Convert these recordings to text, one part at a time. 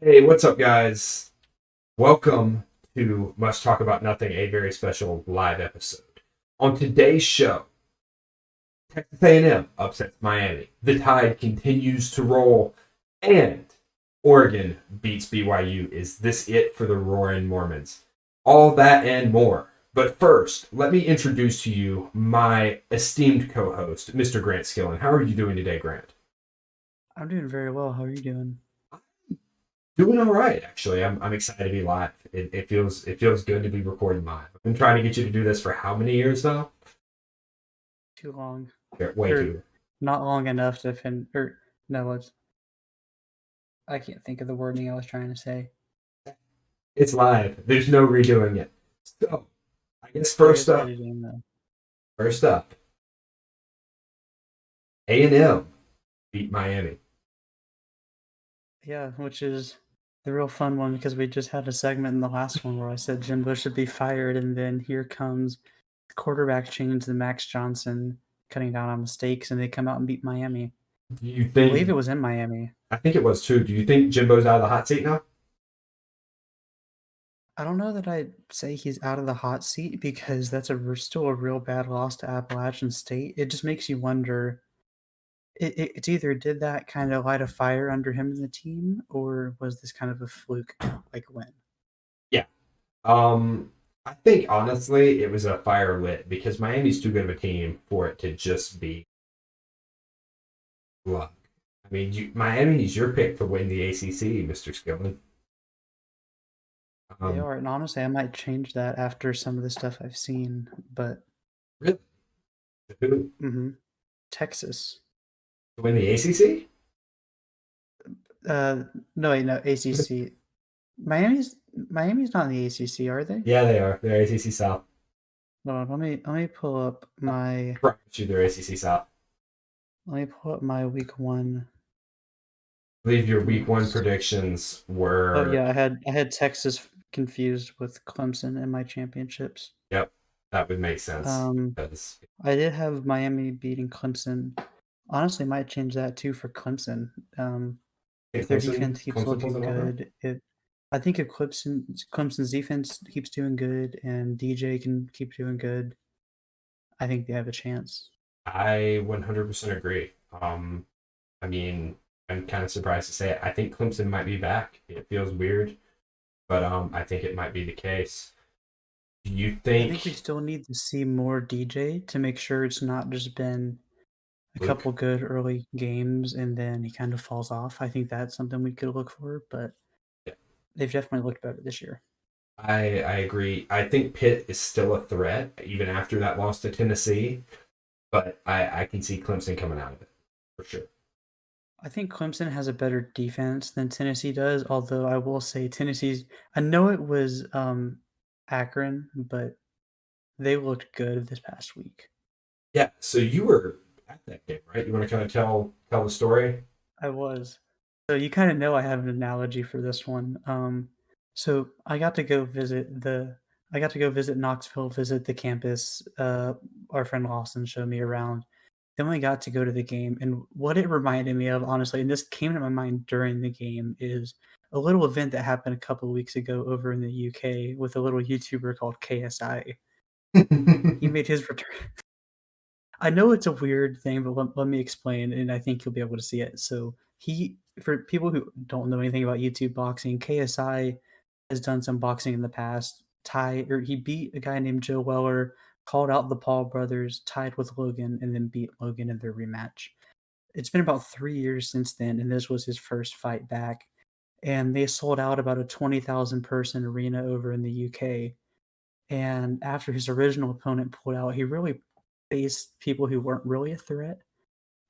Hey, what's up, guys? Welcome to Must Talk About Nothing, a very special live episode. On today's show, Texas A&M upsets Miami. The Tide continues to roll, and Oregon beats BYU. Is this it for the Roaring Mormons? All that and more. But first, let me introduce to you my esteemed co-host, Mr. Grant Skillen. How are you doing today, Grant? I'm doing very well. How are you doing? Doing all right, actually. I'm excited to be live. It feels good to be recording live. I've been trying to get you to do this for how many years now? Too long, Way or too. not long enough to fin. Or no, I can't think of the wording I was trying to say. It's live. There's no redoing it. So I guess There is editing though. first up, A&M beat Miami. Yeah, which is the real fun one because we just had a segment in the last one where I said Jimbo should be fired, and then here comes the quarterback change to Max Johnson cutting down on mistakes, and they come out and beat Miami. Do you I believe think? it was in Miami. I think it was too. Do you think Jimbo's out of the hot seat now? I don't know that I'd say he's out of the hot seat because that's still a real bad loss to Appalachian State. It just makes you wonder. It's either did that kind of light a fire under him and the team, or was this kind of a fluke like win? Yeah. I think honestly it was a fire lit because Miami's too good of a team for it to just be luck. I mean, Miami's your pick to win the ACC, Mr. Skillen. They Um, are, and honestly, I might change that after some of the stuff I've seen. But really? To mhm. Texas, win the ACC? uh, no, wait, no, ACC. Miami's not in the ACC, are they? Yeah, they are. They're ACC South. Hold on, let me pull up my Promise you, they're ACC South. week one. I believe your Give me week one one sec. predictions Oh were. yeah, I had Texas confused with Clemson in my championships. Yep, that would make sense Um, because I did have Miami beating Clemson. Honestly, might change that too for Clemson. if If their Clemson defense keeps Clemson pulls looking it off now. good, I think if Clemson's defense keeps doing good and DJ can keep doing good, I think they have a chance. I 100% agree. I mean, I'm kind of surprised to say it. I think Clemson might be back. It feels weird, but I think it might be the case. Do you I think we think still need to see more DJ to make sure it's not just been a Luke? couple good early games and then he kind of falls off. I think that's something we could look for, but Yeah, they've definitely looked better this year. I agree. I think Pitt is still a threat even after that loss to Tennessee, but I can see Clemson coming out of it for sure. I think Clemson has a better defense than Tennessee does, although I will say Tennessee's I know it was Akron, but they looked good this past week. Yeah. So you were at that game, right? You want to kind of tell the story? I was. So you kind of know I have an analogy for this one. So I got to go visit Knoxville, visit the campus. Our friend Lawson showed me around. Then we got to go to the game, and what it reminded me of, honestly, and this came to my mind during the game, is a little event that happened a couple of weeks ago over in the UK with a little YouTuber called KSI. He made his return. I know it's a weird thing, but let me explain, and I think you'll be able to see it. So for people who don't know anything about YouTube boxing, KSI has done some boxing in the past. He beat a guy named Joe Weller, called out the Paul brothers, tied with Logan, and then beat Logan in their rematch. It's been about 3 years since then, and this was his first fight back. And they sold out about a 20,000 person arena over in the UK. And after his original opponent pulled out, he really faced people who weren't really a threat.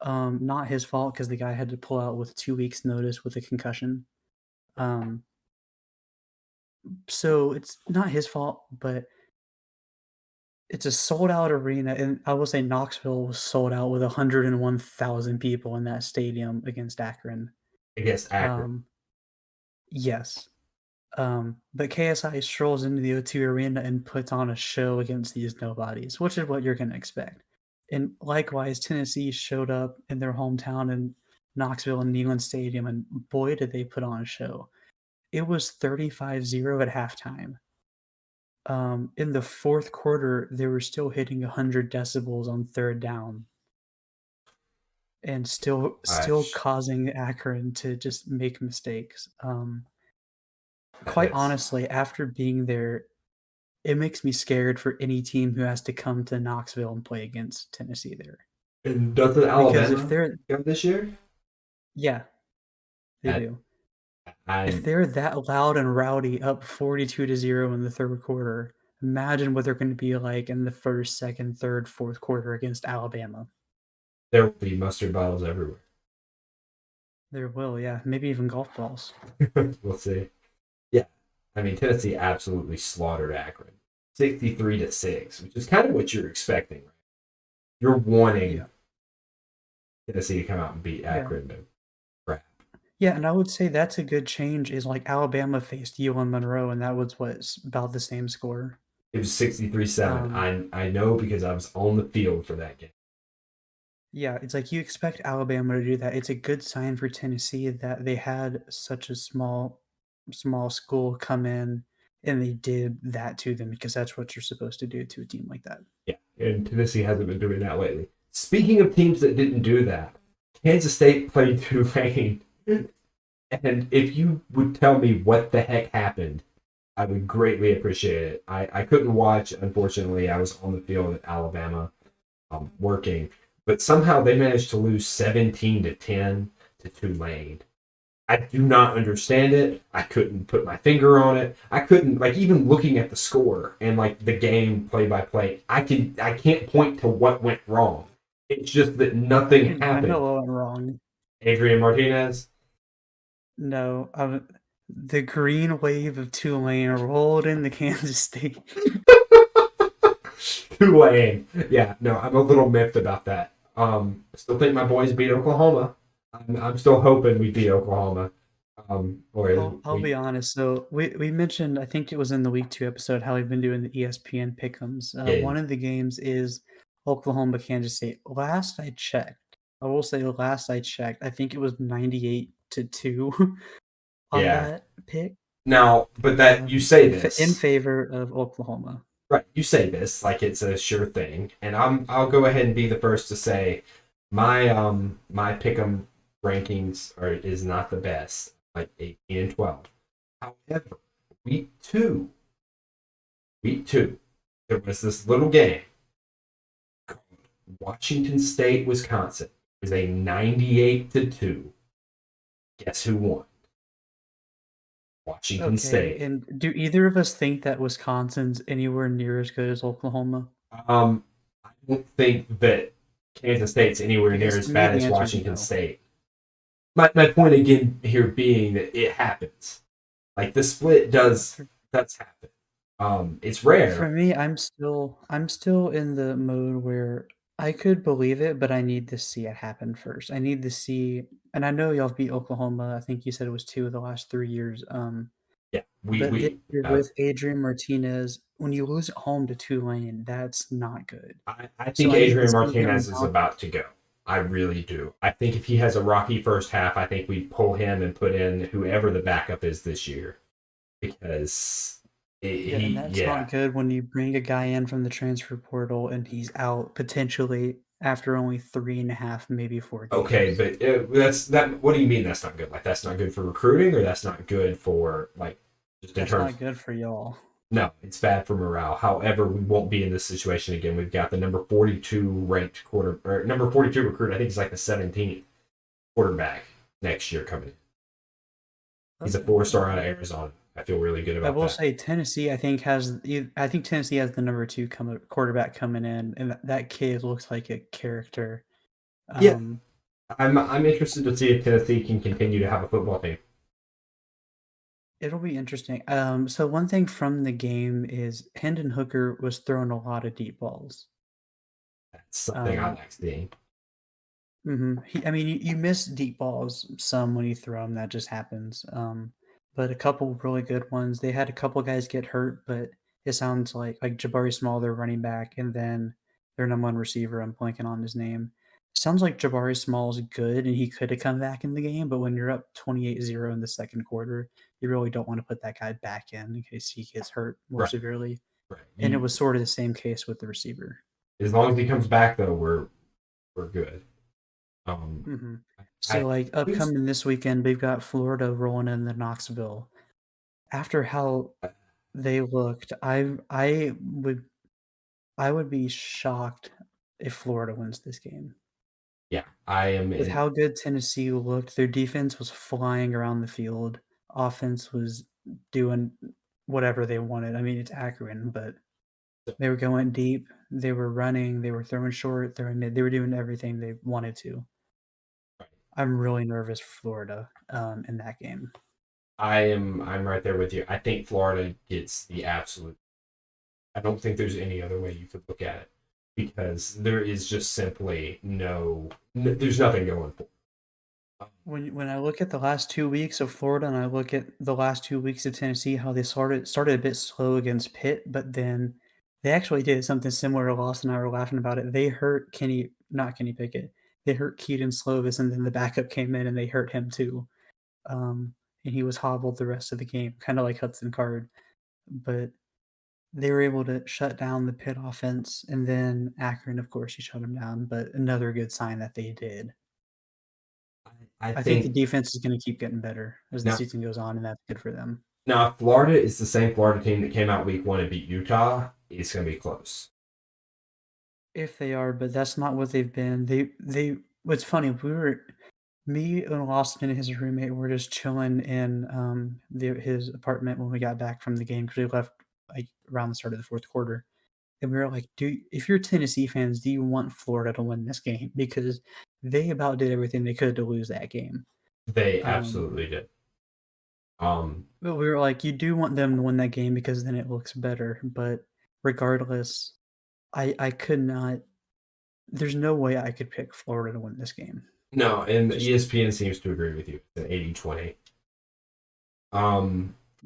Not his fault because the guy had to pull out with 2 weeks' notice with a concussion. Um, so it's not his fault, but it's a sold out arena. And I will say Knoxville was sold out with 101,000 people in that stadium against Akron. Against Akron. Um, yes. But KSI strolls into the O2 Arena and puts on a show against these nobodies, which is what you're going to expect. And likewise, Tennessee showed up in their hometown in Knoxville and Neyland Stadium, and boy, did they put on a show. it was 35-0 at halftime. In the fourth quarter, they were still hitting 100 decibels on third down and still Gosh, causing Akron to just make mistakes. Quite that's honestly, after being there, it makes me scared for any team who has to come to Knoxville and play against Tennessee there. and doesn't Because if Alabama they're go this year? yeah, they I, do. If I'm they're that loud and rowdy up 42-0 in the third quarter, imagine what they're going to be like in the first, second, third, fourth quarter against Alabama. there will be mustard bottles everywhere. There will, yeah, maybe even golf balls. We'll see. Yeah, I mean Tennessee absolutely slaughtered Akron, 63-6, which is kind of what you're expecting. Right? You're wanting Yeah, Tennessee to come out and beat yeah, Akron, but crap. yeah. And I would say that's a good change. Is like Alabama faced UM Monroe, and that was about the same score. It was 63-7. Um, I know because I was on the field for that game. yeah, it's like you expect Alabama to do that. It's a good sign for Tennessee that they had such a small school come in and they did that to them because that's what you're supposed to do to a team like that. Yeah, and Tennessee hasn't been doing that lately. Speaking of teams that didn't do that, Kansas State played Tulane. And if you would tell me what the heck happened, I would greatly appreciate it. I couldn't watch, unfortunately. I was on the field at Alabama working, but somehow they managed to lose 17-10 to Tulane. I do not understand it. I couldn't put my finger on it. I couldn't like even looking at the score and like the game play by play. I can't point to what went wrong. It's just that nothing I know happened. what went wrong. Adrian Martinez, No, the green wave of Tulane rolled into Kansas State. Tulane. Yeah, no, I'm a little miffed about that. Still think my boys beat Oklahoma. I'm still hoping we beat Oklahoma. Or I'll we be honest. So we mentioned, I think it was in the week 2 episode, how we've been doing the ESPN pick'ems. did. One of the games is Oklahoma Kansas State. Last I checked, I will say last I checked, I think it was 98-2 on Yeah. that pick. Now, but that you say In this. favor of Oklahoma. Right, you say this like it's a sure thing, and I'll go ahead and be the first to say my pick'em rankings is not the best, like 18 and 12. However, week two, week two, there was this little game called Washington State, Wisconsin. It was a 98-2. Guess who won? Washington Okay, State. and do either of us think that Wisconsin's anywhere near as good as Oklahoma? I don't think that Kansas State's anywhere near Because as to me, bad the as answer is Washington no. State. My point again here being that it happens. Like the split does happen. It's For rare. me, I'm still in the mode where I could believe it, but I need to see it happen first. I need to see, and I know y'all beat Oklahoma. I think you said it was 2 of the last 3 years. Yeah, But this we year with Adrian Martinez, when you lose at home to Tulane, that's not good. I So think I need to Adrian see him Martinez is bounce. about to go. I really do. I think if he has a rocky first half, I think we pull him and put in whoever the backup is this year because Yeah, and that's yeah. not good when you bring a guy in from the transfer portal and he's out potentially after only 3.5, maybe 4 Okay, games. but that's that. What do you mean that's not good? Like that's not good for recruiting, or that's not good for like just in That's terms? not good for y'all. No, it's bad for morale. However, we won't be in this situation again. We've got the number 42 ranked quarter or number 42 recruit. I think he's like the 17th quarterback next year coming in. He's a Okay, 4-star out of okay. Arizona. I feel really good I about will that. say Tennessee, I think Tennessee has the number 2 quarterback coming in, and that kid looks like a character. Yeah, Um, I'm interested to see if Tennessee can continue to have a football team. It'll be interesting. So one thing from the game is Hendon Hooker was throwing a lot of deep balls. That's something I Um, like seeing. I mean, you miss deep balls some when you throw them. That just happens. But a couple really good ones. They had a couple guys get hurt, but it sounds like Jabari Small, their running back, and then their number 1 receiver. I'm blanking on his name. sounds like Jabari Small's good and he could have come back in the game, but when you're up 28-0 in the second quarter, you really don't want to put that guy back in case he gets hurt more Right, severely. right. And it was sort of the same case with the receiver. As long as he comes back, though, we're good. Um, hmm I So, like, who's upcoming this weekend, we've got Florida rolling in the Knoxville. After how they looked, I would be shocked if Florida wins this game. yeah, I am With in. how good Tennessee looked, their defense was flying around the field. Offense was doing whatever they wanted. I mean, it's Akron, but they were going deep. They were running. They were throwing short, throwing mid. They were doing everything they wanted to. I'm really nervous for Florida in that game. I'm right there with you. I think Florida gets the absolute. I don't think there's any other way you could look at it because there is just simply there's nothing going for. When I look at the last 2 weeks of Florida and I look at the last 2 weeks of Tennessee, how they started a bit slow against Pitt, but then they actually did something similar to Lost and I were laughing about it. They hurt not Kenny Pickett. They hurt Keaton Slovis, and then the backup came in and they hurt him too. And he was hobbled the rest of the game, kind of like Hudson Card. But they were able to shut down the Pitt offense, and then Akron, of course, he shut him down. But another good sign that they did. I I think the think defense is gonna keep getting better as the now season goes on, and that's good for them. now if Florida is the same Florida team that came out week 1 and beat Utah, it's going to be close. If they are, but that's not what they've been. They what's funny, me and Austin and his roommate were just chilling in, his apartment when we got back from the game because we left, like, around the start of the 4th quarter, and we were like, "Do if you're Tennessee fans, do you want Florida to win this game?" Because they about did everything they could to lose that game. They Um absolutely did. Um, But we were like, you do want them to win that game because then it looks better. But regardless, I could not. There's no way I could pick Florida to win this game. no, and Just ESPN seems to agree with you. It's an 80-20.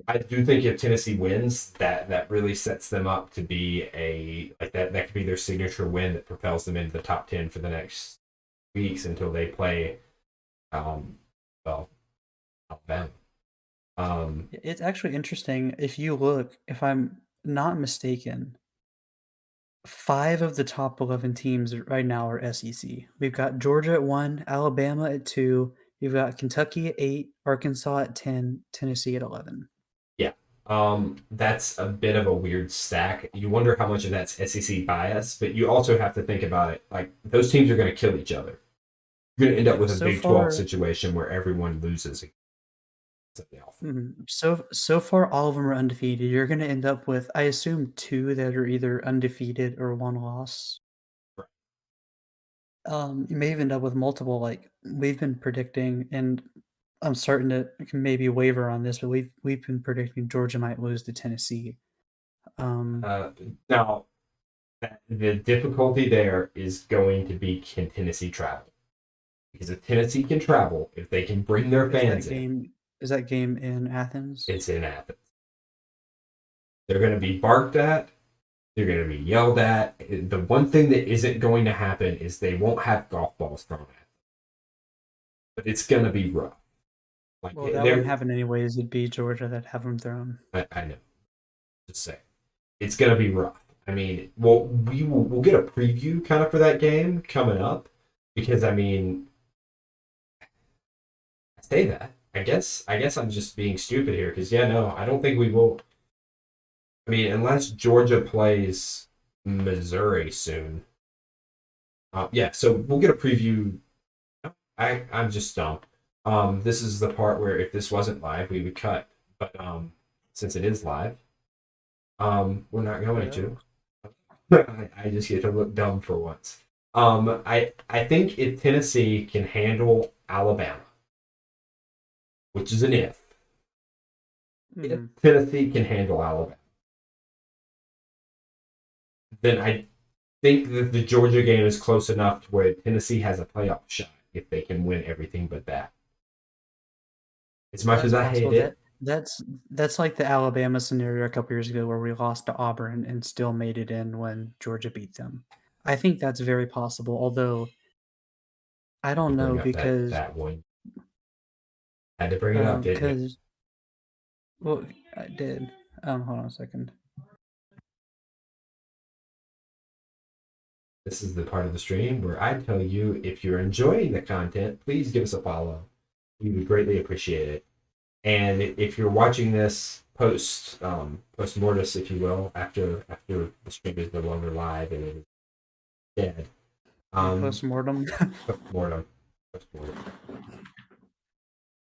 I do think if Tennessee wins, that really sets them up to be a like that could be their signature win that propels them into the top 10 for the next weeks until they play um well Alabama. it's actually interesting if you look. If I'm not mistaken, 5 of the top 11 teams right now are SEC. We've got Georgia at 1, Alabama at 2. We've got Kentucky at 8, Arkansas at 10, Tennessee at 11. Yeah. That's a bit of a weird stack. You wonder how much of that's SEC bias, but you also have to think about it like those teams are going to kill each other. You're going to end up with a So Big 12 far, situation where everyone loses. So far, all of them are undefeated. You're gonna end up with, I assume, 2 that are either undefeated or 1 loss. You may even end up with multiple, like, we've been predicting, and I'm starting to maybe waver on this, but we've been predicting Georgia might lose to Tennessee. Um, Now, the difficulty there is going to be can Tennessee travel? Because if Tennessee can travel, if they can bring their is that fans in, game is that game in Athens? it's in Athens. They're going to be barked at. They're going to be yelled at. The one thing that isn't going to happen is they won't have golf balls thrown at them. But it's going to be rough. Like Well, that wouldn't happen anyways. It'd be Georgia that have them thrown. I know. Just say it's going to be rough. I mean, we'll get a preview kind of for that game coming up because I mean, I say that. I guess I'm just being stupid here because yeah, no, I don't think we will. I mean, unless Georgia plays Missouri soon. Yeah, so we'll get a preview. I'm just dumb. This is the part where if this wasn't live, we would cut. But since it is live, we're not going to. I just get to look dumb for once. I think if Tennessee can handle Alabama, which is an if Mhm. Tennessee can handle Alabama, then I think that the Georgia game is close enough to where Tennessee has a playoff shot if they can win everything but that. As much That's as I hate possible. it, That's like the Alabama scenario a couple years ago where we lost to Auburn and still made it in when Georgia beat them. I think that's very possible, although I don't to know bring up because that one. Had to bring it up, didn't you? because well, I did. Hold on a second. This is the part of the stream where I tell you if you're enjoying the content, please give us a follow. We would greatly appreciate it. And if you're watching this post mortis, if you will, after the stream is no longer live and it is dead, Post mortem. post-mortem,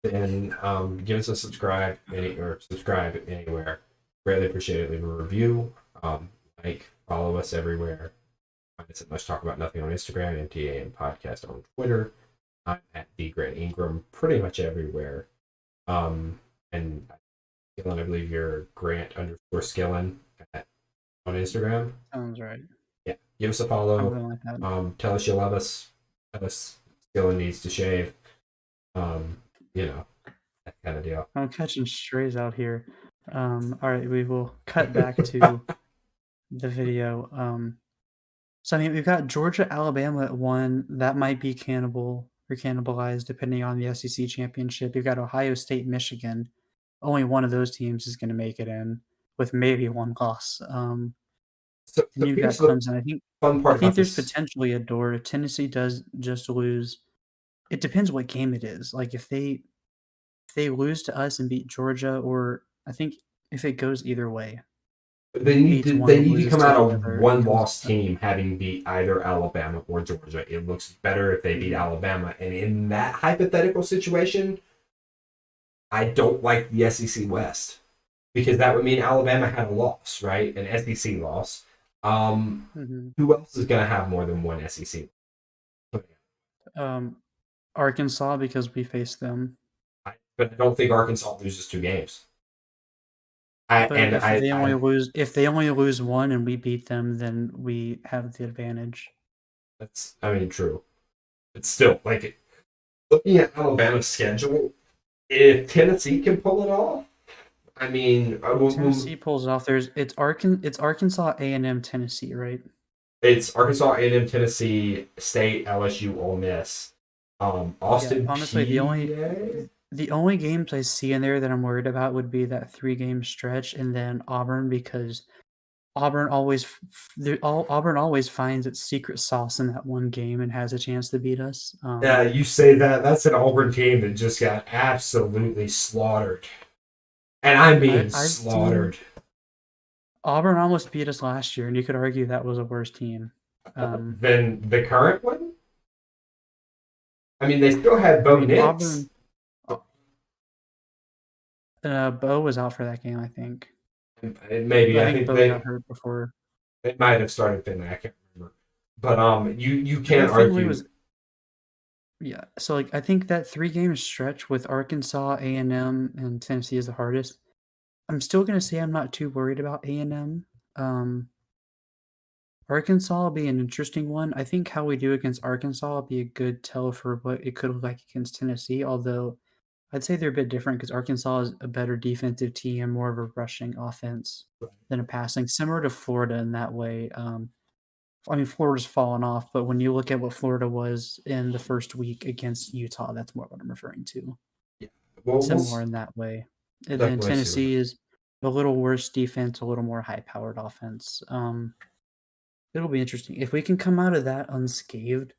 then give us a subscribe or subscribe anywhere. Greatly appreciate it. Leave a review, like, follow us everywhere. Find us at Let's Talk About Nothing on Instagram, MTAN Podcast on Twitter. I'm at the Grant Ingram pretty much everywhere. And Skillen, I believe you're Grant_Skillen on Instagram. Sounds right. Yeah, give us a follow. Something like that. Tell us you love us. Tell us Skillen needs to shave. You know, that kind of deal. I'm catching strays out here. All right, we will cut back to the video. So I mean, we've got Georgia, Alabama at 1. That might be cannibalized depending on the SEC championship. We've got Ohio State, Michigan. Only one of those teams is going to make it in, with maybe one loss. So And you've got here's the Clemson. fun part I think about there's this. potentially a door. If Tennessee does just lose, it depends what game it is. Like if they lose to us and beat Georgia, or I think if it goes either way, They need beats to one or loses come to out the a other, it one goes. loss team having beat either Alabama or Georgia. It looks better if they beat Alabama. And in that hypothetical situation, I don't like the SEC West because that would mean Alabama had a loss, right? An SEC loss. Who else is going to have more than one SEC? Arkansas, because we faced them. But I don't think Arkansas loses 2 games. If they only lose one and we beat them, then we have the advantage. That's, I mean, true. But still, like, looking at Alabama's schedule, if Tennessee can pull it off, I mean, Tennessee pulls it off. It's Arkansas, A&M, Tennessee, right? It's Arkansas, A&M, Tennessee, State, LSU, Ole Miss, Austin. Yeah, honestly, PA? the only games I see in there that I'm worried about would be that 3-game stretch and then Auburn, because Auburn always finds its secret sauce in that one game and has a chance to beat us. Yeah, you say that. That's an Auburn team that just got absolutely slaughtered. And I mean slaughtered. Auburn almost beat us last year, and you could argue that was a worse team. Than the current one? I mean, they still had Bo Nix. Bo was out for that game, I think. Maybe. I think Bo got hurt before. It might have started Finley. I can't remember. But you can't argue. Yeah, so like I think that 3-game stretch with Arkansas, A&M, and Tennessee is the hardest. I'm still gonna say I'm not too worried about A&M. Arkansas will be an interesting one. I think how we do against Arkansas will be a good tell for what it could look like against Tennessee, although I'd say they're a bit different because Arkansas is a better defensive team, more of a rushing offense than a passing, similar to Florida in that way. I mean, Florida's fallen off, but when you look at what Florida was in the first week against Utah, that's more what I'm referring to. Yeah. Similar in that way. And then Tennessee is a little worse defense, a little more high-powered offense. It'll be interesting. If we can come out of that unscathed,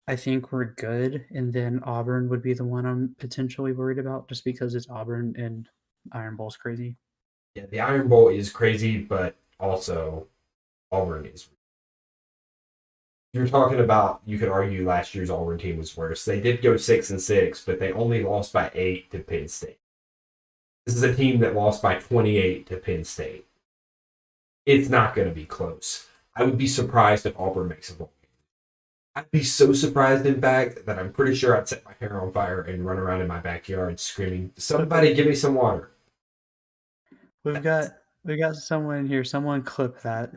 I think we're good. And then Auburn would be the one I'm potentially worried about just because it's Auburn and Iron Bowl's crazy. Yeah, the Iron Bowl is crazy, but also Auburn is. You're talking about, you could argue last year's Auburn team was worse. They did go 6-6, but they only lost by 8 to Penn State. This is a team that lost by 28 to Penn State. It's not going to be close. I would be surprised if Auburn makes a bowl game. I'd be so surprised, in fact, that I'm pretty sure I'd set my hair on fire and run around in my backyard screaming, "Somebody give me some water." We got someone here. Someone clip that.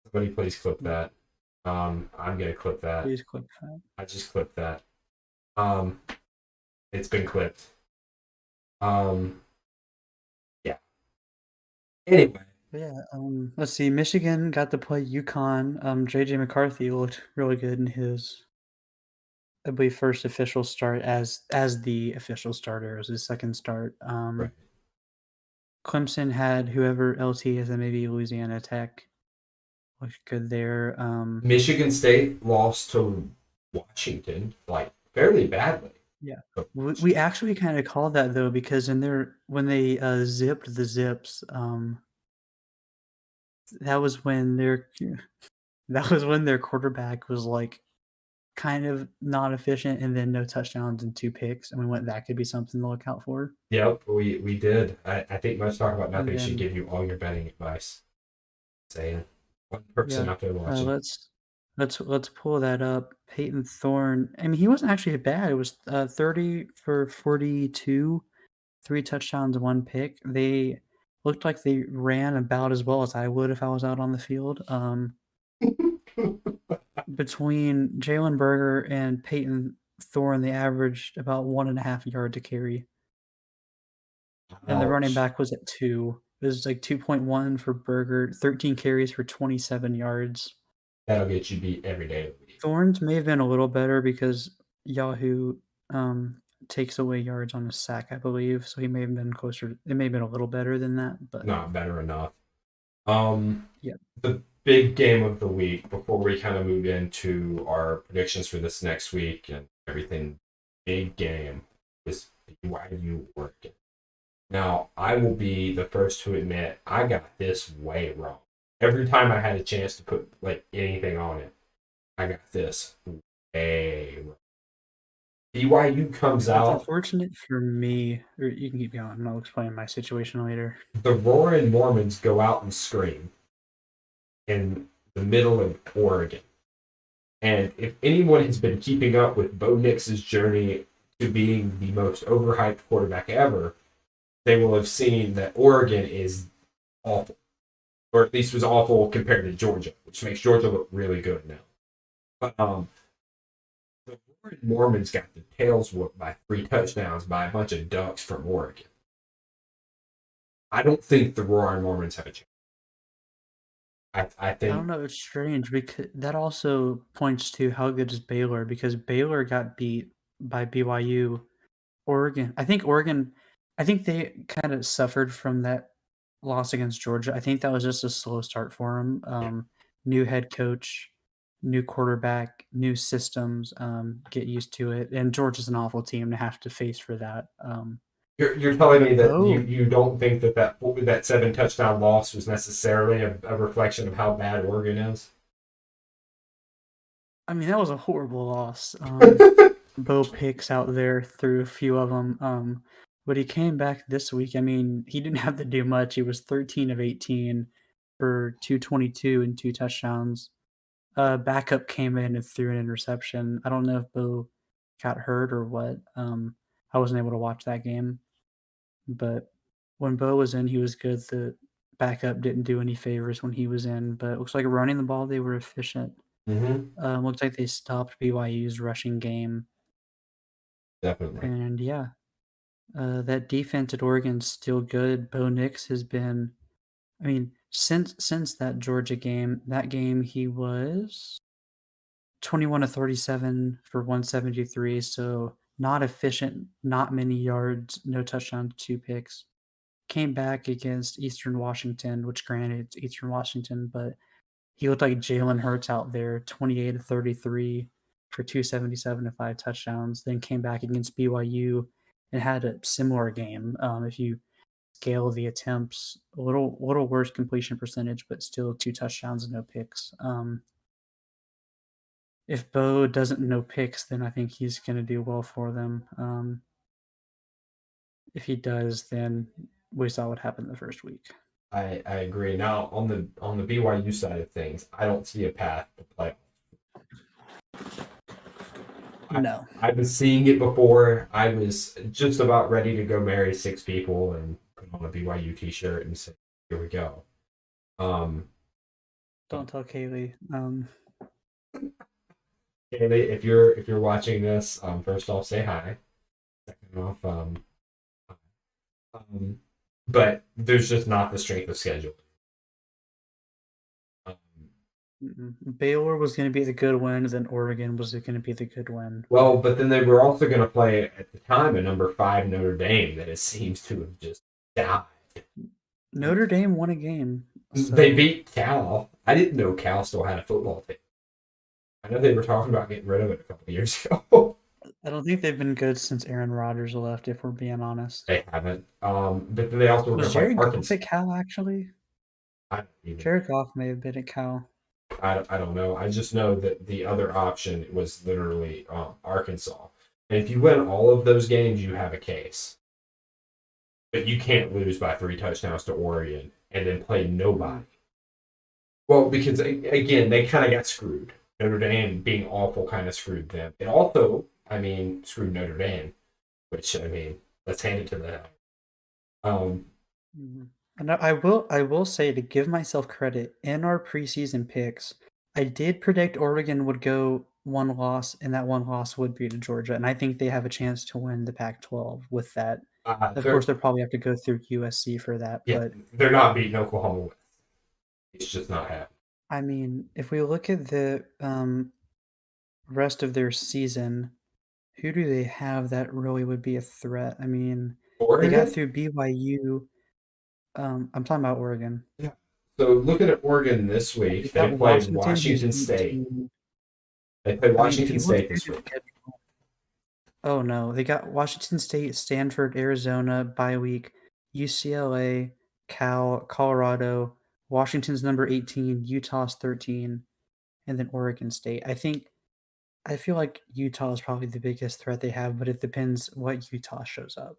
Somebody please clip that. I'm gonna clip that. Please clip that. I just clipped that. It's been clipped. Yeah. Anyway, Yeah, let's see. Michigan got to play UConn. JJ McCarthy looked really good in his, I believe, first official start as the official starter. It was his second start. Right. Clemson had whoever else he is, and maybe Louisiana Tech looked good there. Michigan State lost to Washington like fairly badly. Yeah. But We actually kind of called that though because in their when they zipped the zips, that was when their quarterback was like kind of not efficient and then no touchdowns and two picks, and we went that could be something to look out for. yep, we did. I think Let's Talk About And Nothing should then give you all your betting advice. Saying one person yeah, out there watching. let's pull that up. Peyton Thorne. I mean, he wasn't actually bad. It was 30 for 42, three touchdowns, one pick. They looked like they ran about as well as I would if I was out on the field. Between Jalen Berger and Peyton Thorne, they averaged about 1.5 yards to carry. And the running Ouch. back was at 2. It was like 2.1 for Berger, 13 carries for 27 yards. That'll get you beat every day of the week. Thorns may have been a little better because Yahoo takes away yards on a sack, I believe. So he may have been closer. It may have been a little better than that, but Not better enough. yeah. The big game of the week before we kind of move into our predictions for this next week and everything. Big game was BYU Oregon. Now, I will be the first to admit I got this way wrong. Every time I had a chance to put like anything on it, I got this way wrong. BYU comes That's out, unfortunate for me. Or you can keep going, and I'll explain my situation later. the Roaring Mormons go out and scream in the middle of Oregon. And if anyone has been keeping up with Bo Nix's journey to being the most overhyped quarterback ever, they will have seen that Oregon is awful, or at least was awful compared to Georgia, which makes Georgia look really good now. But the Mormons got the tails whooped by 3 touchdowns by a bunch of ducks from Oregon. I don't think the Roaring Mormons have a chance. I I think don't know. It's strange because that also points to how good is Baylor because Baylor got beat by BYU. Oregon. I think they kind of suffered from that loss against Georgia. I think that was just a slow start for them. New head coach, new quarterback, new systems. Get used to it. And Georgia's an awful team to have to face for that. you're telling me But that Bo, you don't think that 7 touchdown loss was necessarily a reflection of how bad Oregon is. I mean, that was a horrible loss. Bo Picks out there threw a few of them. But he came back this week. I mean, he didn't have to do much. He was 13 of 18 for 222 and 2 touchdowns. Backup came in and threw an interception. I don't know if Bo got hurt or what. I wasn't able to watch that game. But when Bo was in, he was good. The backup didn't do any favors when he was in. But it looks like running the ball, they were efficient. Mm-hmm. Looks like they stopped BYU's rushing game. Definitely. And yeah, that defense at Oregon's still good. Bo Nix has been, I mean, since that Georgia game, that game he was 21 to 37 for 173. So not efficient, not many yards, no touchdown, two picks. Came back against Eastern Washington, which granted it's Eastern Washington, but he looked like Jalen Hurts out there, 28 to 33 for 277 to 5 touchdowns. Then came back against BYU and had a similar game. If you scale the attempts, a little worse completion percentage, but still 2 touchdowns and no picks. If Bo doesn't no picks, then I think he's going to do well for them. If he does, then we saw what happened the first week. I agree. Now on the BYU side of things, I don't see a path to play. No. I've been seeing it before. I was just about ready to go marry 6 people and put on a BYU t-shirt and say, "Here we go." Don't tell Kaylee. Kaylee, if you're watching this, first off, say hi. Second off, but there's just not the strength of schedule. Baylor was going to be the good win, then Oregon was going to be the good win. Well, but then they were also going to play at the time a number 5 Notre Dame that it seems to have just died. Notre Dame won a game. They beat Cal. I didn't know Cal still had a football team. I know they were talking about getting rid of it a couple of years ago. I don't think they've been good since Aaron Rodgers left, if we're being honest. They haven't. But then they also were going Was to play Jared Goff Arkansas. at Cal, actually? Jared Goff may have been at Cal. I don't know. I just know that the other option was literally Arkansas. And if you win all of those games, you have a case. But you can't lose by 3 touchdowns to Oregon and then play nobody. Well, because, again, they kind of got screwed. Notre Dame being awful kind of screwed them. It also, screwed Notre Dame, which, let's hand it to them. And I will say, to give myself credit, in our preseason picks, I did predict Oregon would go one loss, and that one loss would be to Georgia. And I think they have a chance to win the Pac-12 with that. Of course, they'll probably have to go through USC for that. Yeah, but they're not beating Oklahoma with. It's just not happening. I mean, if we look at the rest of their season, who do they have that really would be a threat? I mean, Oregon? They got through BYU. I'm talking about Oregon. Yeah. So looking at Oregon this week, they played Washington State. They played Washington State this week. Oh no, they got Washington State, Stanford, Arizona bye week, UCLA, Cal, Colorado, Washington's number 18, Utah's 13, and then Oregon State. I feel like Utah is probably the biggest threat they have, but it depends what Utah shows up.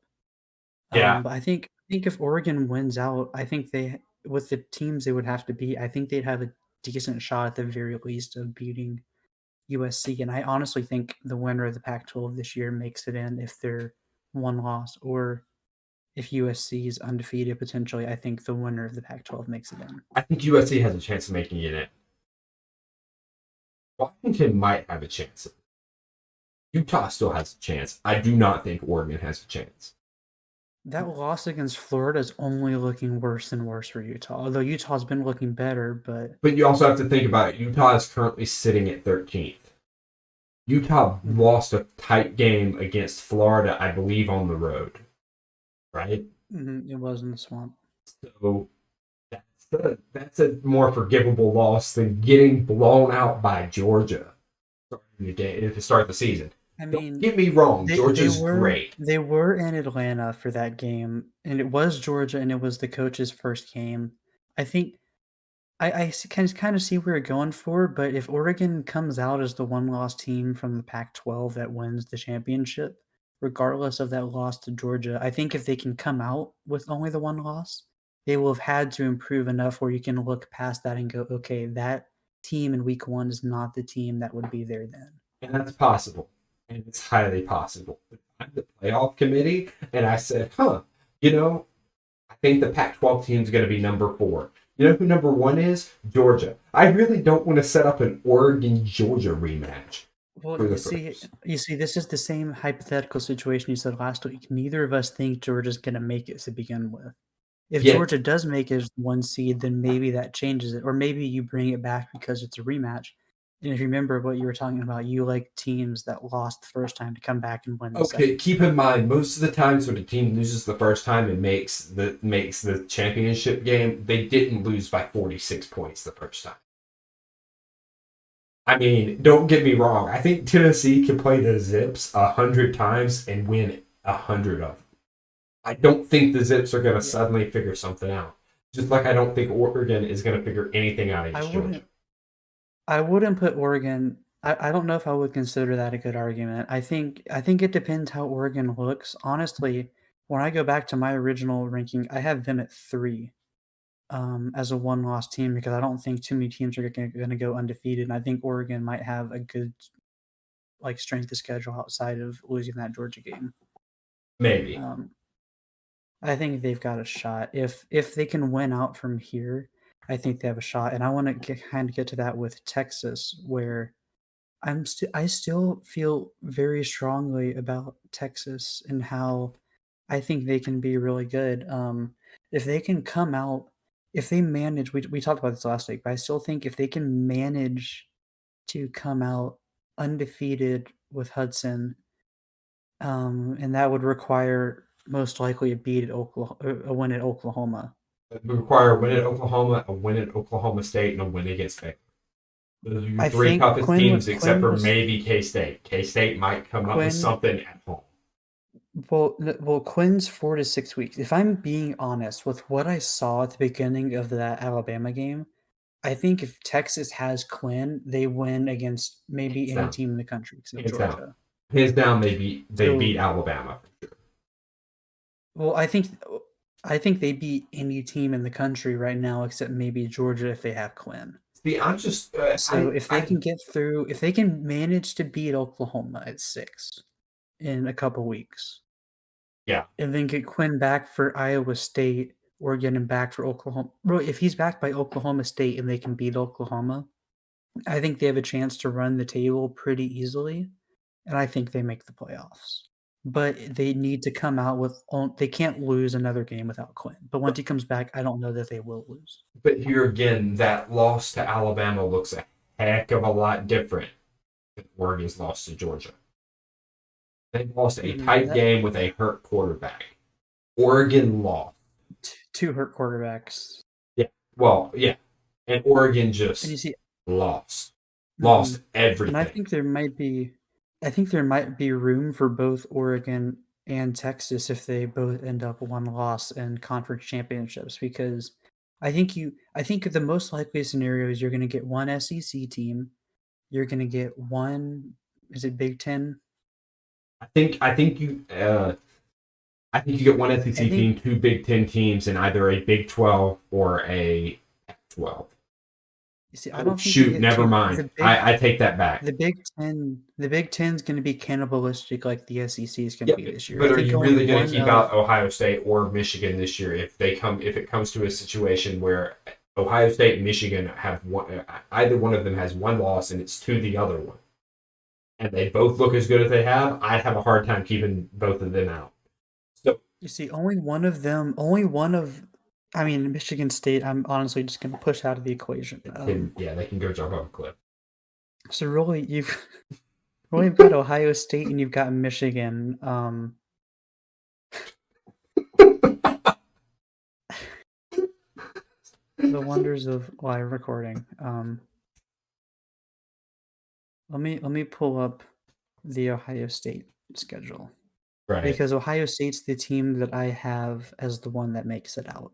Yeah. But I think if Oregon wins out, I think they, with the teams they would have to beat, I think they'd have a decent shot at the very least of beating USC. And I honestly think the winner of the Pac-12 this year makes it in if they're one loss, or if USC is undefeated potentially. I think the winner of the Pac-12 makes it in. I think USC has a chance of making it in. Washington might have a chance. Utah still has a chance. I do not think Oregon has a chance. That loss against Florida is only looking worse and worse for Utah. Although Utah's been looking better, but you also have to think about it. Utah is currently sitting at 13th. Utah lost a tight game against Florida, I believe, on the road. Right? It was in the Swamp. So that's a more forgivable loss than getting blown out by Georgia to start the season. I mean, don't get me wrong, Georgia's great. They were in Atlanta for that game, and it was Georgia, and it was the coach's first game. I think I can kind of see where you're going for, but if Oregon comes out as the one-loss team from the Pac-12 that wins the championship, regardless of that loss to Georgia, I think if they can come out with only the one loss, they will have had to improve enough where you can look past that and go, okay, that team in week 1 is not the team that would be there then. And that's possible. And it's highly possible. I'm the playoff committee, and I said, I think the Pac-12 team is going to be number 4. You know who number 1 is? Georgia. I really don't want to set up an Oregon-Georgia rematch. Well, you see, this is the same hypothetical situation you said last week. Neither of us think Georgia's going to make it to begin with. If Georgia does make it as 1 seed, then maybe that changes it. Or maybe you bring it back because it's a rematch. And if you remember what you were talking about, you like teams that lost the first time to come back and win the second. Keep in mind, most of the times when a team loses the first time and makes the championship game, they didn't lose by 46 points the first time. I mean, don't get me wrong. I think Tennessee can play the Zips 100 times and win 100 of them. I don't think the Zips are going to suddenly figure something out. Just like I don't think Oregon is going to figure anything out against Georgia. I wouldn't put Oregon. I don't know if I would consider that a good argument. I think it depends how Oregon looks. Honestly, when I go back to my original ranking, I have them at 3 as a one-loss team because I don't think too many teams are going to go undefeated. And I think Oregon might have a good strength of schedule outside of losing that Georgia game. Maybe. I think they've got a shot if they can win out from here. I think they have a shot, and I want to get to that with Texas, where I still feel very strongly about Texas and how I think they can be really good. If they can come out if they manage, we talked about this last week, but I still think if they can manage to come out undefeated with Hudson, and that would require most likely a win at Oklahoma. It would require a win at Oklahoma, a win at Oklahoma State, and a win against Baylor. Those are your I three think toughest teams, except Quinn for was maybe K State. K State might come up with Quinn. something at home. Well, Quinn's 4 to 6 weeks. If I'm being honest with what I saw at the beginning of that Alabama game, I think if Texas has Quinn, they win against maybe Hands any down. team in the country except Hands down. Georgia. Hands down, they beat So, Alabama for sure. well, I think they beat any team in the country right now except maybe Georgia if they have Quinn. See, I'm just So if they can get through, if they can manage to beat Oklahoma at 6 in a couple weeks, yeah. and then get Quinn back for Iowa State or get him back for Oklahoma. Bro, if he's back by Oklahoma State and they can beat Oklahoma, I think they have a chance to run the table pretty easily, and I think they make the playoffs. But they need to come out with they can't lose another game without Quinn. But once he comes back, I don't know that they will lose. But here again, that loss to Alabama looks a heck of a lot different than Oregon's loss to Georgia. They lost a tight game with a hurt quarterback. Oregon lost. 2 hurt quarterbacks. Yeah. Well, yeah. And Oregon just lost. Lost everything. And I think there might be room for both Oregon and Texas if they both end up one loss in conference championships, because I think the most likely scenario is you're going to get one SEC team, you're going to get one, is it Big Ten? I think you get one SEC team, 2 Big Ten teams, and either a Big 12 or a Pac-12. See, I don't shoot, never mind. I take that back. The Big Ten's going to be cannibalistic like the SEC is going to be this year. But are you really going to keep out Ohio State or Michigan this year if it comes to a situation where Ohio State and Michigan have either one of them has one loss and it's to the other one, and they both look as good as they have? I'd have a hard time keeping both of them out. So you see, Michigan State, I'm honestly just going to push out of the equation. They can go jump off a cliff. So really, you've got Ohio State and you've got Michigan. The wonders of live recording. Let me pull up the Ohio State schedule. Right. Because Ohio State's the team that I have as the one that makes it out.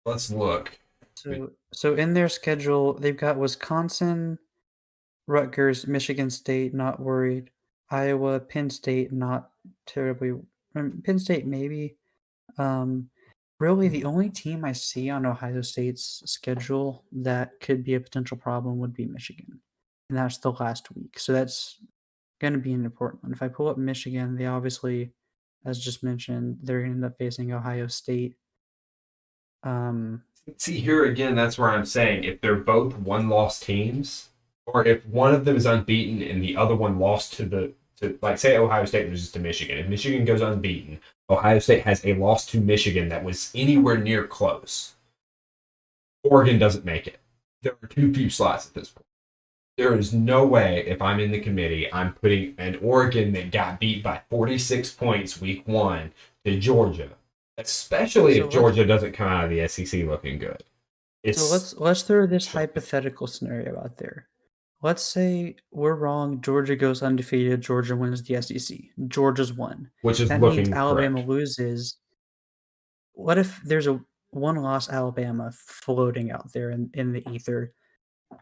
Let's look. So in their schedule, they've got Wisconsin, Rutgers, Michigan State, not worried. Iowa, Penn State, not terribly. Penn State, maybe. Really, the only team I see on Ohio State's schedule that could be a potential problem would be Michigan. And that's the last week. So that's going to be an important one. If I pull up Michigan, they obviously, as just mentioned, they're going to end up facing Ohio State. See, here again, that's where I'm saying if they're both one-loss teams, or if one of them is unbeaten and the other one lost to like, say Ohio State loses to Michigan. If Michigan goes unbeaten, Ohio State has a loss to Michigan that was anywhere near close. Oregon doesn't make it. There are too few slots at this point. There is no way, if I'm in the committee, I'm putting an Oregon that got beat by 46 points week 1 to Georgia, especially if Georgia doesn't come out of the SEC looking good. So let's throw this hypothetical scenario out there. Let's say we're wrong. Georgia goes undefeated. Georgia wins the SEC. Georgia's won. Which is that looking means Alabama correct. Loses. What if there's a one-loss Alabama floating out there in the ether?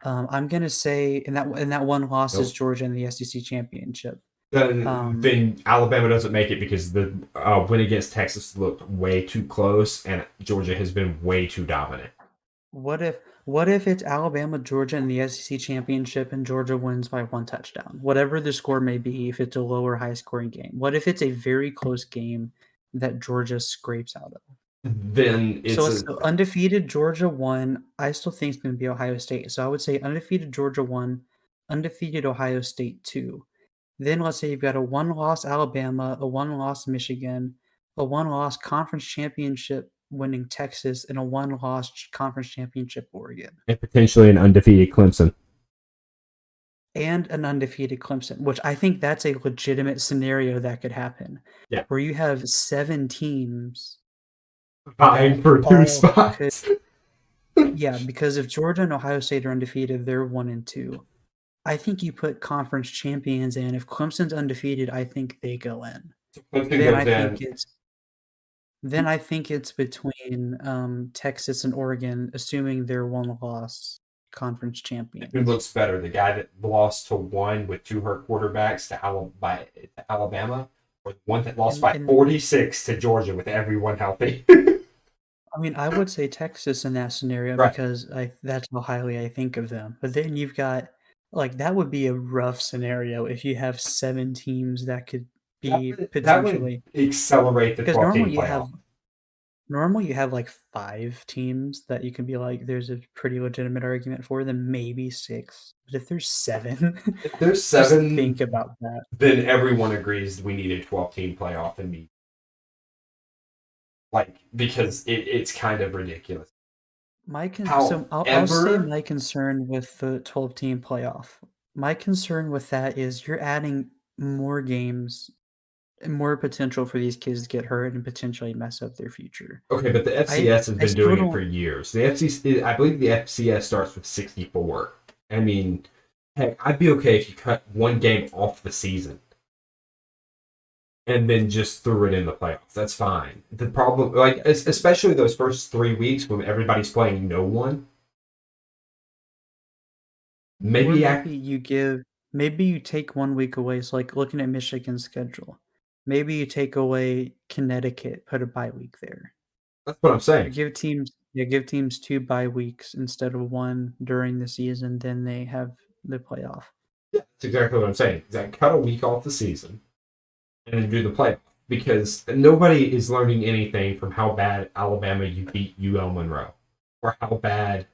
I'm gonna say, and that one loss is Georgia in the SEC championship. Then Alabama doesn't make it because the win against Texas looked way too close, and Georgia has been way too dominant. What if it's Alabama, Georgia in the SEC championship, and Georgia wins by 1 touchdown? Whatever the score may be, if it's a low or high scoring game. What if it's a very close game that Georgia scrapes out of? Then it's undefeated Georgia 1. I still think it's going to be Ohio State. So I would say undefeated Georgia 1, undefeated Ohio State 2. Then let's say you've got a 1-loss Alabama, a 1-loss Michigan, a one-loss conference championship winning Texas and a one-loss conference championship Oregon. And potentially an undefeated Clemson. And an undefeated Clemson, which I think that's a legitimate scenario that could happen. Yeah. Where you have 7 teams vying for two all spots. yeah, because if Georgia and Ohio State are undefeated, they're 1 and 2. I think you put conference champions in. If Clemson's undefeated, I think they go in. Clemson Then I goes think in. it's between Texas and Oregon, assuming they're one-loss conference Who champions. looks better, the guy that lost to one with 2 hurt quarterbacks to Alabama, or the one that lost by 46 to Georgia with everyone healthy? I mean, I would say Texas in that scenario Right. because that's how highly I think of them. But then you've got that would be a rough scenario if you have 7 teams that could be That would potentially, accelerate the because 12-team playoff. normally you have like 5 teams that you can be like, there's a pretty legitimate argument for, then maybe 6. But if there's 7, If there's just 7, think about that. then everyone agrees we need a 12-team playoff and me. Because it's kind of ridiculous. So I'll say my concern with the 12-team playoff. My concern with that is you're adding more games and more potential for these kids to get hurt and potentially mess up their future. Okay, but the FCS has been doing it for years. The FCS, I believe the FCS starts with 64. I mean, heck, I'd be okay if you cut one game off the season and then just threw it in the playoffs. That's fine. The problem, especially those first 3 weeks when everybody's playing no one. Maybe you take 1 week away. So like looking at Michigan's schedule, maybe you take away Connecticut, put a bye week there. That's what I'm saying. Give teams 2 bye weeks instead of 1 during the season. Then they have the playoff. Yeah, that's exactly what I'm saying. Cut a week off the season and then do the playoff, because nobody is learning anything from how bad Alabama beat UL Monroe or how bad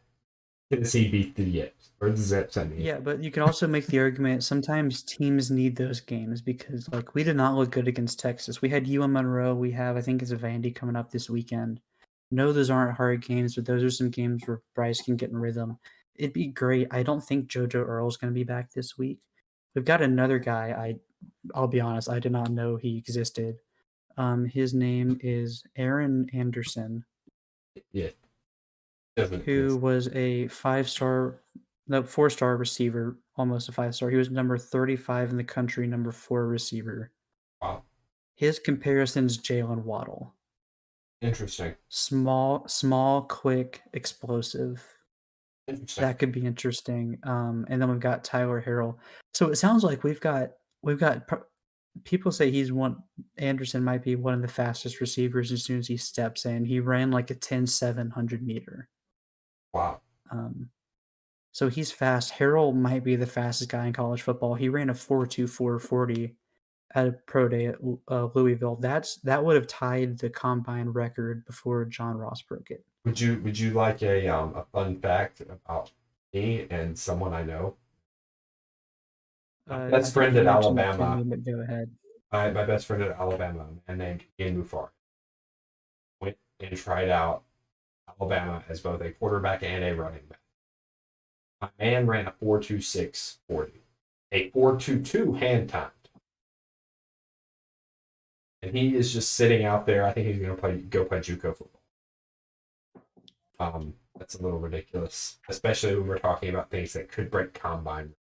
Tennessee beat the Yips or the Zips. Yeah, but you can also make the argument sometimes teams need those games because we did not look good against Texas. We had UL Monroe. We have, I think it's a Vandy coming up this weekend. No, those aren't hard games, but those are some games where Bryce can get in rhythm. It'd be great. I don't think JoJo Earl's going to be back this week. We've got another guy. I'll be honest, I did not know he existed. His name is Aaron Anderson. Yeah. Who was a 4-star receiver, almost a 5-star. He was number 35 in the country, number 4 receiver. Wow. His comparison is Jalen Waddle. Interesting. Small, quick, explosive. Interesting. That could be interesting. And then we've got Tyler Harrell. So it sounds like we've got people say Anderson might be one of the fastest receivers as soon as he steps in. He ran like a 10-700 meter. Wow. So he's fast. Harrell might be the fastest guy in college football. He ran a 4.24 40 at a pro day at Louisville. That would have tied the combine record before John Ross broke it. Would you like a fun fact about me and someone I know? My best friend at Alabama. Go ahead. My best friend at Alabama, a man named Ian Mufar, went and tried out Alabama as both a quarterback and a running back. My man ran a 4.26 40, a 4.22 hand timed, and he is just sitting out there. I think he's going to go play JUCO football. That's a little ridiculous, especially when we're talking about things that could break combine.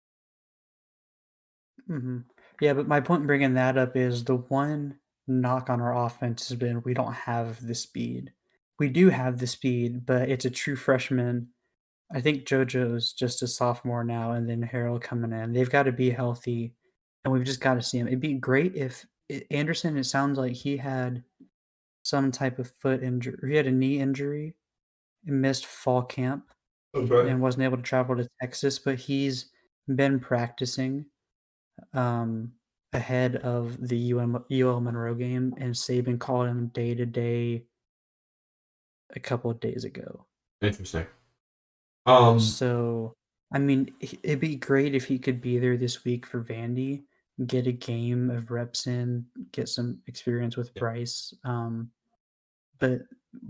Mm-hmm. Yeah, but my point in bringing that up is the one knock on our offense has been we don't have the speed. We do have the speed, but it's a true freshman. I think JoJo's just a sophomore now, and then Harrell coming in. They've got to be healthy, and we've just got to see him. It'd be great if Anderson, it sounds like he had some type of foot injury. He had a knee injury and missed fall camp and wasn't able to travel to Texas, but he's been practicing ahead of the UL Monroe game, and Saban called him day-to-day a couple of days ago. Interesting. So, I mean, it'd be great if he could be there this week for Vandy, get a game of reps in, get some experience with Yeah. Bryce. But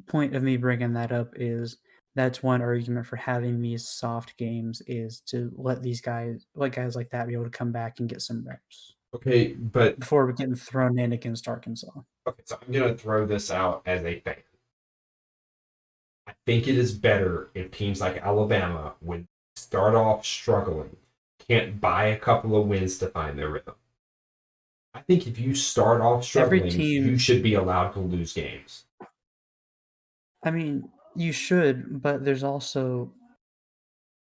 point of me bringing that up is that's one argument for having these soft games is to let guys like that be able to come back and get some reps Okay, but before we're getting thrown in against Arkansas. okay, so I'm gonna throw this out as a fan. I think it is better if teams like Alabama, when they start off struggling, can't buy a couple of wins to find their rhythm. I think if you start off Every struggling, you team, should be allowed to lose games. I mean, you should, but there's also,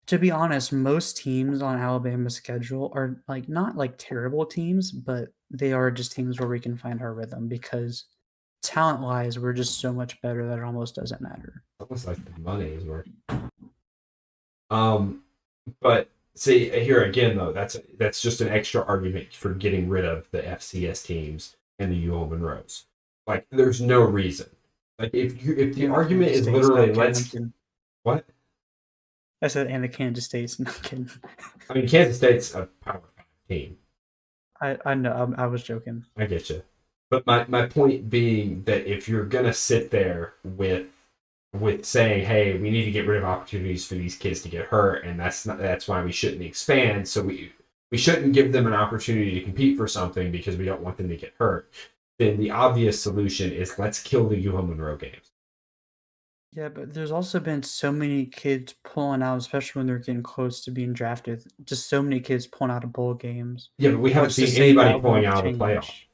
to be honest, most teams on Alabama's schedule are like not like terrible teams, but they are just teams where we can find our rhythm because talent wise, we're just so much better that it almost doesn't matter. It's almost like the money is worth. Um, but see here again though, that's just an extra argument for getting rid of the FCS teams and the UL Monroes. Like, there's no reason. Like, if the And the argument Kansas is State's, literally not kidding, I'm let's kidding. what I said, and the Kansas State's, not kidding. I mean, Kansas State's a Power Five team. I know, I was joking. I get you. But my point being that if you're gonna sit there with saying, "Hey, we need to get rid of opportunities for these kids to get hurt," and that's why we shouldn't expand. So we shouldn't give them an opportunity to compete for something because we don't want them to get hurt. Then the obvious solution is let's kill the UL Monroe games. Yeah, but there's also been so many kids pulling out, especially when they're getting close to being drafted. Just so many kids pulling out of bowl games. Yeah, but we haven't What's to seen say anybody that pulling won't out of the playoff. change?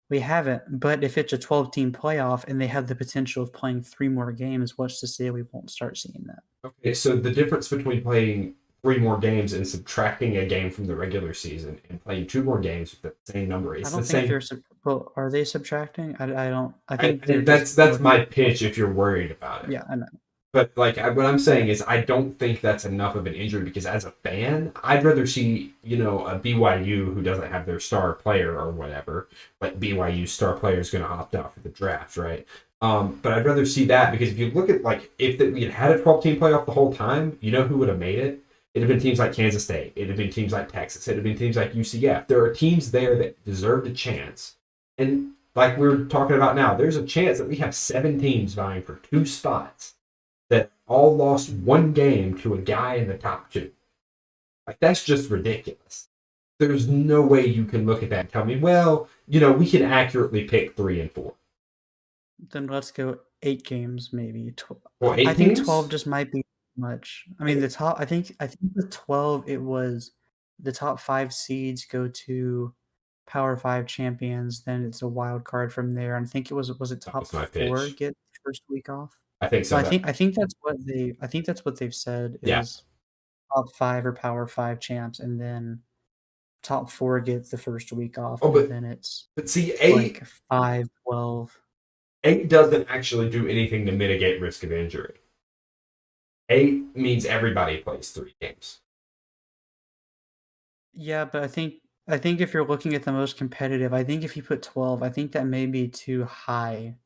We haven't, but if it's a 12-team playoff and they have the potential of playing 3 more games, what's to say we won't start seeing that? Okay, so the difference between playing 3 more games and subtracting a game from the regular season and playing 2 more games with the same number, I it's the don't think same. they're well, are they subtracting? I don't I I, think they're just that's looking my at pitch if you're worried about it. yeah, I know. But like what I'm saying is, I don't think that's enough of an injury because as a fan, I'd rather see a BYU who doesn't have their star player or whatever. Like BYU star player is going to opt out for the draft, right? But I'd rather see that because if you look at like if we had a 12-team playoff the whole time, you know who would have made it? It'd have been teams like Kansas State. It'd have been teams like Texas. It'd have been teams like UCF. There are teams there that deserved a chance, and like we're talking about now, there's a chance that we have 7 teams vying for 2 spots that all lost 1 game to a guy in the top 2. Like, that's just ridiculous. There's no way you can look at that and tell me, well, we can accurately pick 3 and 4. Then let's go 8 games, maybe. Well, I 8 think teams? 12 just might be too much. I mean, the top. I think with 12, it was the top 5 seeds go to Power 5 champions. Then it's a wild card from there. And I think it That top was my 4 pitch. get first week off. I think So so. I think that's what they've said Yeah. is top 5 or Power 5 champs, and then top 4 get the first week off, Oh, and but then it's see, eight like 5, 12. eight doesn't actually do anything to mitigate risk of injury. 8 means everybody plays 3 games. Yeah, but I think if you're looking at the most competitive, I think if you put 12, I think that may be too high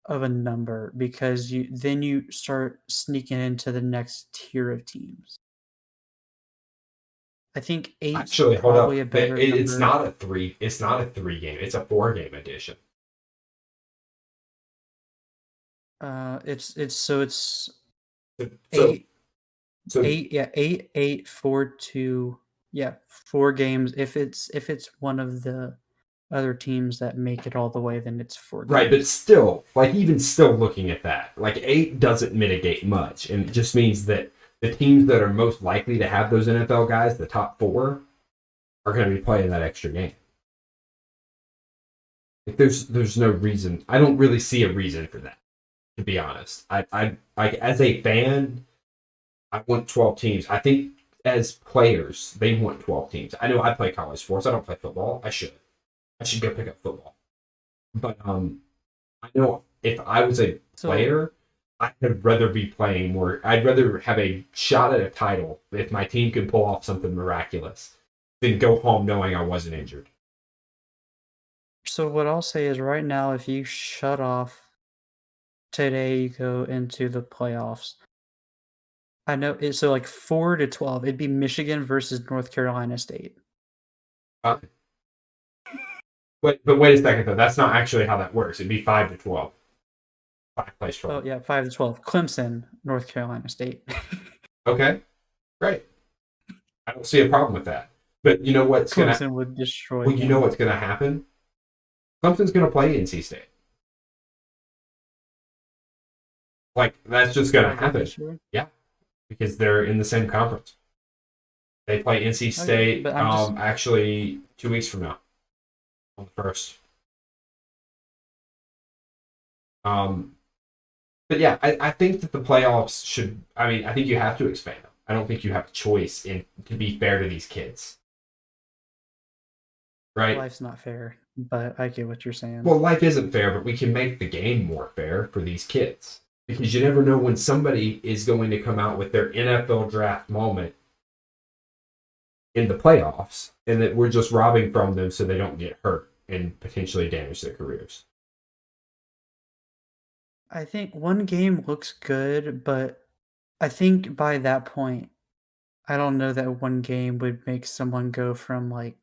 of a number because you start sneaking into the next tier of teams. I think 8's Actually, hold probably up. a better It's number. not a 3. It's not a 3 game. It's a 4 game edition. It's So 8, so 8, yeah, 8, 8, 4, 2, yeah, 4 games. If it's one of the other teams that make it all the way, then it's 4 right, but games. still, like even still looking at that, like 8 doesn't mitigate much, and it just means that the teams that are most likely to have those NFL guys, the top 4, are going to be playing that extra game. Like there's no reason. I don't really see a reason for that, to be honest. I as a fan, I want 12 teams. I think as players, they want 12 teams. I know I play college sports. I don't play football. I should. I should go pick up football. But I know if I was a So player, I'd rather be playing more. I'd rather have a shot at a title if my team can pull off something miraculous than go home knowing I wasn't injured. So what I'll say is right now, if you shut off today, you go into the playoffs. I know it's so like 4 to 12. It'd be Michigan versus North Carolina State. Fine. But wait a second though. That's not actually how that works. It'd be 5 to 12. 5 plays 12. Oh yeah, 5 to 12. Clemson, North Carolina State. Okay, great. I don't see a problem with that. But you know what's gonna? Clemson would destroy Well, you know them. what's gonna happen. Clemson's gonna play NC State. Like that's just gonna Again happen. this year. Yeah, because they're in the same conference. They play NC Okay, State but I'm just actually 2 weeks from now on the first. Um, but yeah, I think that the playoffs should. I mean, I think you have to expand them. I don't think you have a choice in to be fair to these kids, right? life's not fair, but I get what you're saying. Well, life isn't fair, but we can make the game more fair for these kids because you never know when somebody is going to come out with their NFL draft moment in the playoffs, and that we're just robbing from them so they don't get hurt and potentially damage their careers. I think one game looks good, but I think by that point, I don't know that one game would make someone go from like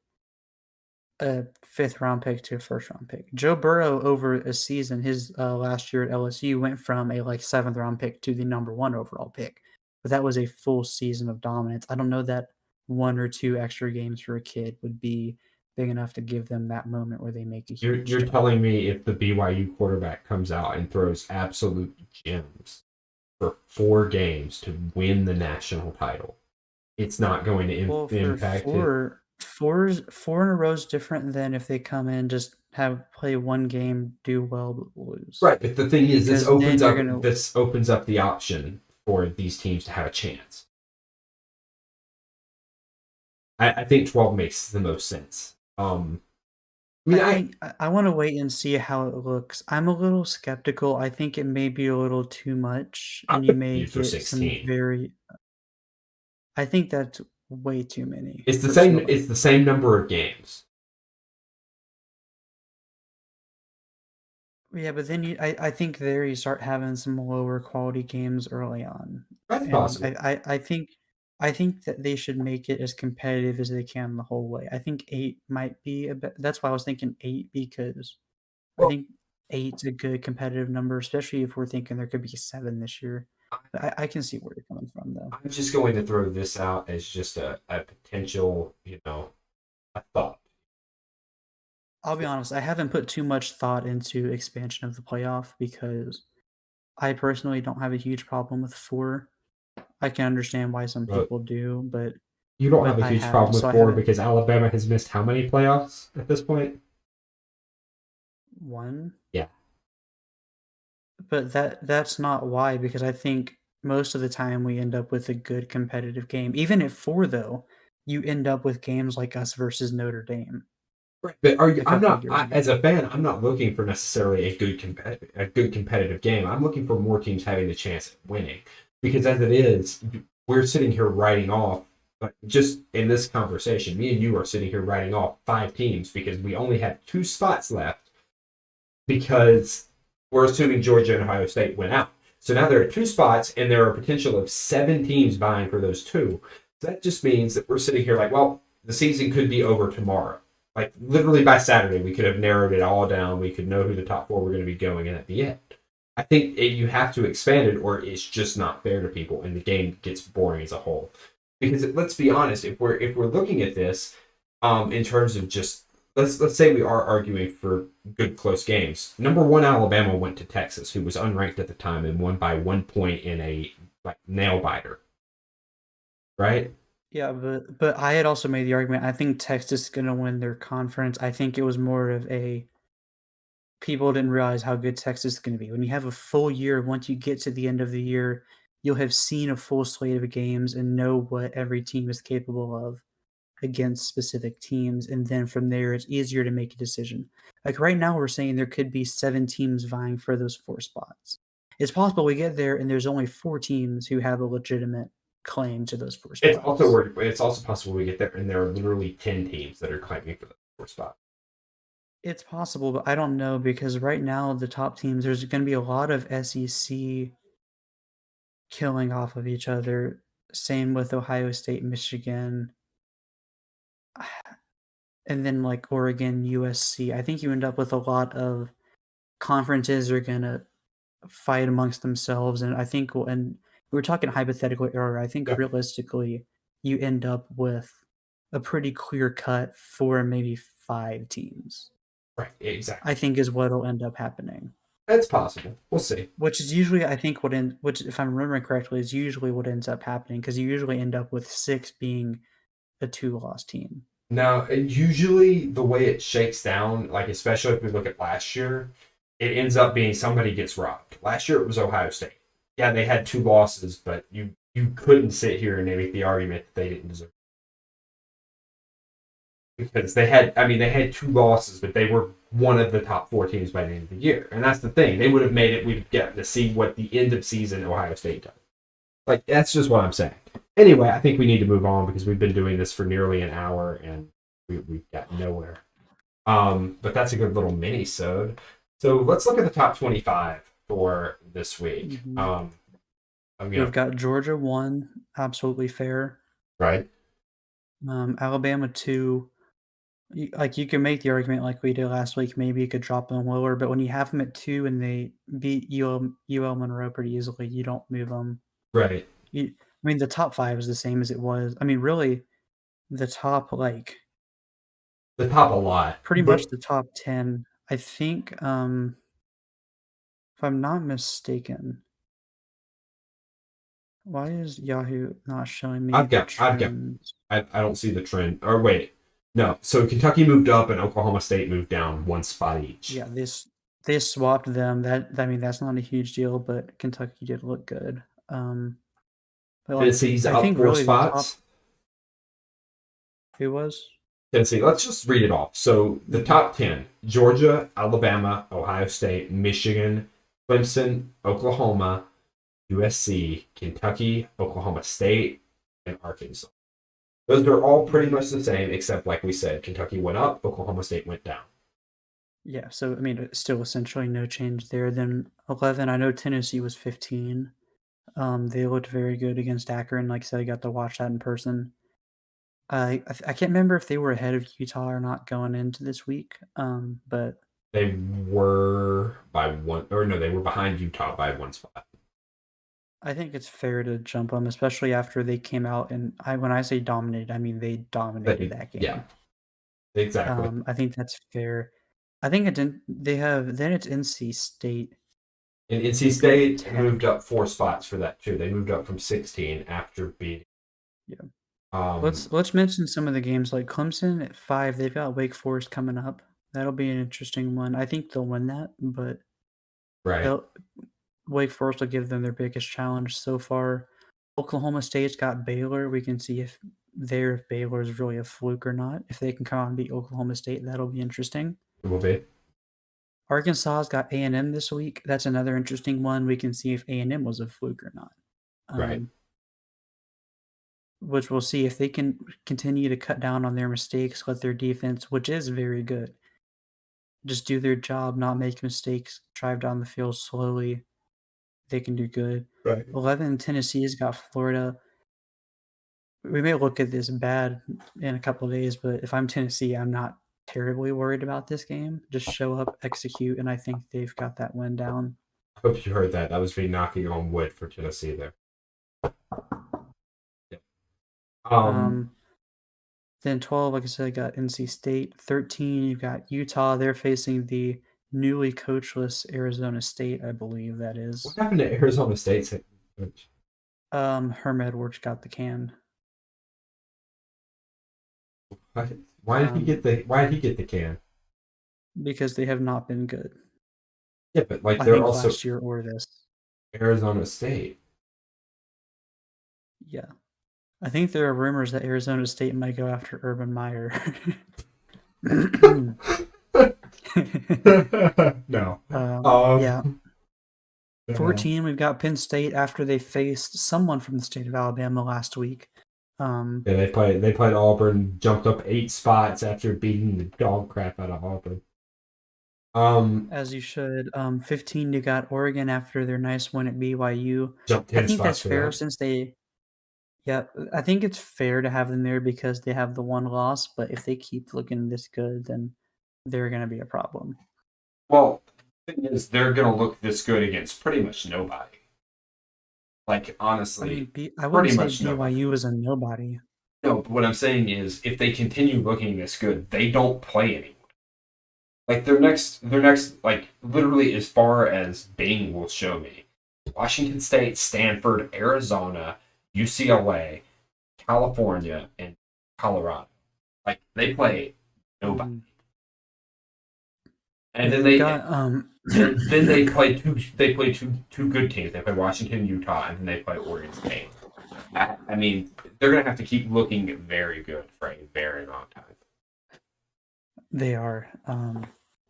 a fifth round pick to a first round pick. Joe Burrow over a season, his last year at LSU went from a like seventh round pick to the number one overall pick, but that was a full season of dominance. I don't know that one or two extra games for a kid would be big enough to give them that moment where they make a huge You're jump. telling me if the BYU quarterback comes out and throws absolute gems for 4 games to win the national title, it's not going to Well, for impact it. four in a row is different than if they come in just have play one game, do well, but lose. Right, but the thing is, Because then you're gonna this opens up the option for these teams to have a chance. I think 12 makes the most sense. I mean, I want to wait and see how it looks. I'm a little skeptical. I think it may be a little too much, I'm and you gonna may use for get some 16. very. I think that's way too many. It's the same. Personally, It's the same number of games. yeah, but then I think there you start having some lower quality games early on, That's and possible. I think that they should make it as competitive as they can the whole way. I think 8 might be a bit. That's why I was thinking 8 because I Well, think 8's a good competitive number, especially if we're thinking there could be 7 this year. But I can see where you're coming from, though. I'm just going to throw this out as just a potential, a thought. I'll be honest, I haven't put too much thought into expansion of the playoff because I personally don't have a huge problem with 4. I can understand why some But people do, you don't have but a I huge haven't. problem So with I 4 haven't because Alabama has missed how many playoffs at this point? 1. Yeah. But that's not why, because I think most of the time we end up with a good competitive game. Even at 4, though, you end up with games like us versus Notre Dame Right. But are you? a I'm couple not. years As ago. a fan, I'm not looking for necessarily a good competitive game. I'm looking for more teams having the chance at winning. Because as it is, we're sitting here writing off. But just in this conversation, me and you are sitting here writing off 5 teams because we only have 2 spots left because we're assuming Georgia and Ohio State went out. So now there are 2 spots, and there are a potential of 7 teams vying for those 2. So that just means that we're sitting here like, well, the season could be over tomorrow. Like literally by Saturday, we could have narrowed it all down. We could know who the top 4 were going to be going in at the end. I think you have to expand it, or it's just not fair to people, and the game gets boring as a whole. Because let's be honest, if we're looking at this, in terms of just let's say we are arguing for good close games. Number 1 Alabama went to Texas, who was unranked at the time, and won by 1 point in a like nail biter. Right? Yeah, but I had also made the argument, I think Texas is gonna win their conference. I think it was more of a people didn't realize how good Texas is gonna be. When you have a full year, once you get to the end of the year, you'll have seen a full slate of games and know what every team is capable of against specific teams, and then from there, it's easier to make a decision. Like, right now, we're saying there could be 7 teams vying for those 4 spots. It's possible we get there and there's only 4 teams who have a legitimate claim to those 4 spots. It's also possible we get there, and there are literally 10 teams that are claiming for the 4 spot. It's possible, but I don't know because right now the top teams, there's going to be a lot of SEC killing off of each other. Same with Ohio State, Michigan. and then like Oregon, USC. I think you end up with a lot of conferences are gonna fight amongst themselves, and I think and we were talking hypothetical error. I think Yeah. realistically, you end up with a pretty clear cut for maybe 5 teams. Right, exactly. I think is what'll end up happening. It's possible. We'll see. Which is usually, I think, which, if I'm remembering correctly, is usually what ends up happening because you usually end up with 6 being a 2-loss team. Now, usually the way it shakes down, like especially if we look at last year, it ends up being somebody gets robbed. Last year it was Ohio State. Yeah, they had 2 losses, but you couldn't sit here and make the argument that they didn't deserve it. Because they had 2 losses, but they were one of the top 4 teams by the end of the year. And that's the thing. They would have made it, we'd get to see what the end of season Ohio State does. Like, that's just what I'm saying. Anyway, I think we need to move on because we've been doing this for nearly an hour and we've got nowhere. But that's a good little mini-sode. So let's look at the top 25 for this week. Mm-hmm. We've got Georgia 1, absolutely fair. Right. Alabama 2. Like, you can make the argument like we did last week, maybe you could drop them lower, but when you have them at 2 and they beat UL Monroe pretty easily, you don't move them. Right. I mean, the top 5 is the same as it was. I mean, really, the top, like... The top a lot. Pretty much the top 10. I think, if I'm not mistaken... Why is Yahoo not showing me I don't see the trend. Or wait. No. So Kentucky moved up and Oklahoma State moved down 1 spot each. Yeah, they swapped them. That's not a huge deal, but Kentucky did look good. Tennessee's up 4 really spots. Who was? Tennessee. Let's just read it off. So the top 10: Georgia, Alabama, Ohio State, Michigan, Clemson, Oklahoma, USC, Kentucky, Oklahoma State, and Arkansas. Those are all pretty much the same, except like we said, Kentucky went up, Oklahoma State went down. Yeah, so I mean, still essentially no change there. Then 11, I know Tennessee was 15. They looked very good against Akron. Like I said, I got to watch that in person. I can't remember if they were ahead of Utah or not going into this week, but they were by 1, or no, they were behind Utah by 1 spot. I think it's fair to jump them, especially after they came out and when I say dominated, I mean they dominated that game. Yeah, exactly. I think that's fair. I think it's NC State. And NC State moved up 4 spots for that too. They moved up from 16 after beating. Yeah. Let's mention some of the games, like Clemson at 5. They've got Wake Forest coming up. That'll be an interesting one. I think they'll win that, but Wake Forest will give them their biggest challenge so far. Oklahoma State's got Baylor. We can see if Baylor is really a fluke or not. If they can come out and beat Oklahoma State, that'll be interesting. It will be. Arkansas's got A&M this week. That's another interesting one. We can see if A&M was a fluke or not. Right. Which we'll see if they can continue to cut down on their mistakes, let their defense, which is very good, just do their job, not make mistakes, drive down the field slowly. They can do good. Right. 11, Tennessee's got Florida. We may look at this bad in a couple of days, but if I'm Tennessee, I'm not terribly worried about this game. Just show up, execute, and I think they've got that win down. I hope you heard that. That was me knocking on wood for Tennessee there. Yeah. Then 12, like I said, I got NC State. 13, you've got Utah. They're facing the newly coachless Arizona State, I believe that is. What happened to Arizona State's coach? Herm Edwards got the can. Why did he get the can? Because they have not been good. Yeah, but like they're also last year or this. Arizona State. Yeah. I think there are rumors that Arizona State might go after Urban Meyer. No. Yeah. 14, we've got Penn State after they faced someone from the state of Alabama last week. Yeah, they played Auburn, jumped up 8 spots after beating the dog crap out of Auburn. As you should. 15, you got Oregon after their nice win at BYU. Jumped 10 I think spots that's fair since they Yeah, I think it's fair to have them there because they have the one loss, but if they keep looking this good, then they're going to be a problem. Well, the thing is, they're going to look this good against pretty much nobody. Like, I mean, honestly, I wouldn't pretty say much nobody. BYU is a nobody. No, but what I'm saying is, if they continue looking this good, they don't play anyone. Like their next, like literally as far as Bing will show me, Washington State, Stanford, Arizona, UCLA, California, and Colorado. Like they play nobody, Mhm. and Yeah, then they've they got then they play two good teams. They play Washington, Utah, and then they play Oregon State. I mean, they're gonna have to keep looking very good for a very long time. they are.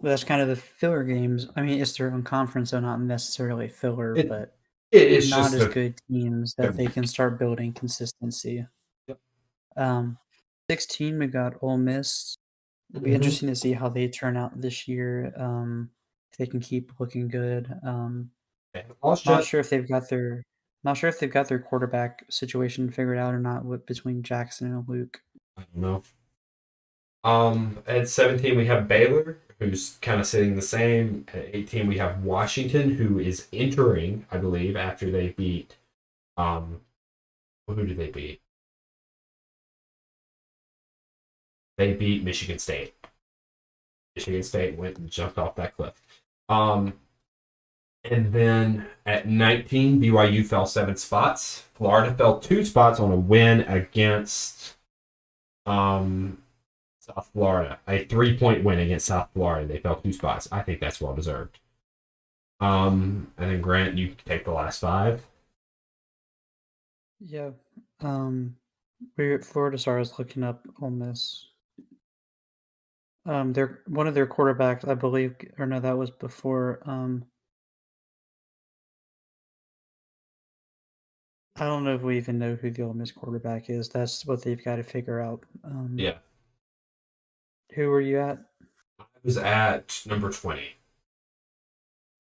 But that's kind of the filler games. I mean, it's their own conference, so not necessarily filler, It but it's not just as a good teams that they can start building consistency. yep. Um, 16, we got Ole Miss. It'll be Mm-hmm. interesting to see how they turn out this year. If they can keep looking good. Lost Not yet? sure if they've got their not sure if they've got their quarterback situation figured out or not with between Jackson and Luke. I don't know. At 17 we have Baylor, who's kind of sitting the same. At 18 we have Washington, who is entering, I believe, after they beat. Um, who did they beat? They beat Michigan State. Michigan State went and jumped off that cliff. Um, and then at 19, BYU fell 7 spots. Florida fell 2 spots on a win against South Florida. A 3-point win against South Florida. They fell 2 spots. I think that's well deserved. And then Grant, you can take the last five. Yeah. We're Florida Stars looking up Ole Miss. Their one of their quarterbacks, I believe, or no, that was before. I don't know if we even know who the Ole Miss quarterback is. That's what they've got to figure out. Yeah. Who were you at? I was at number 20.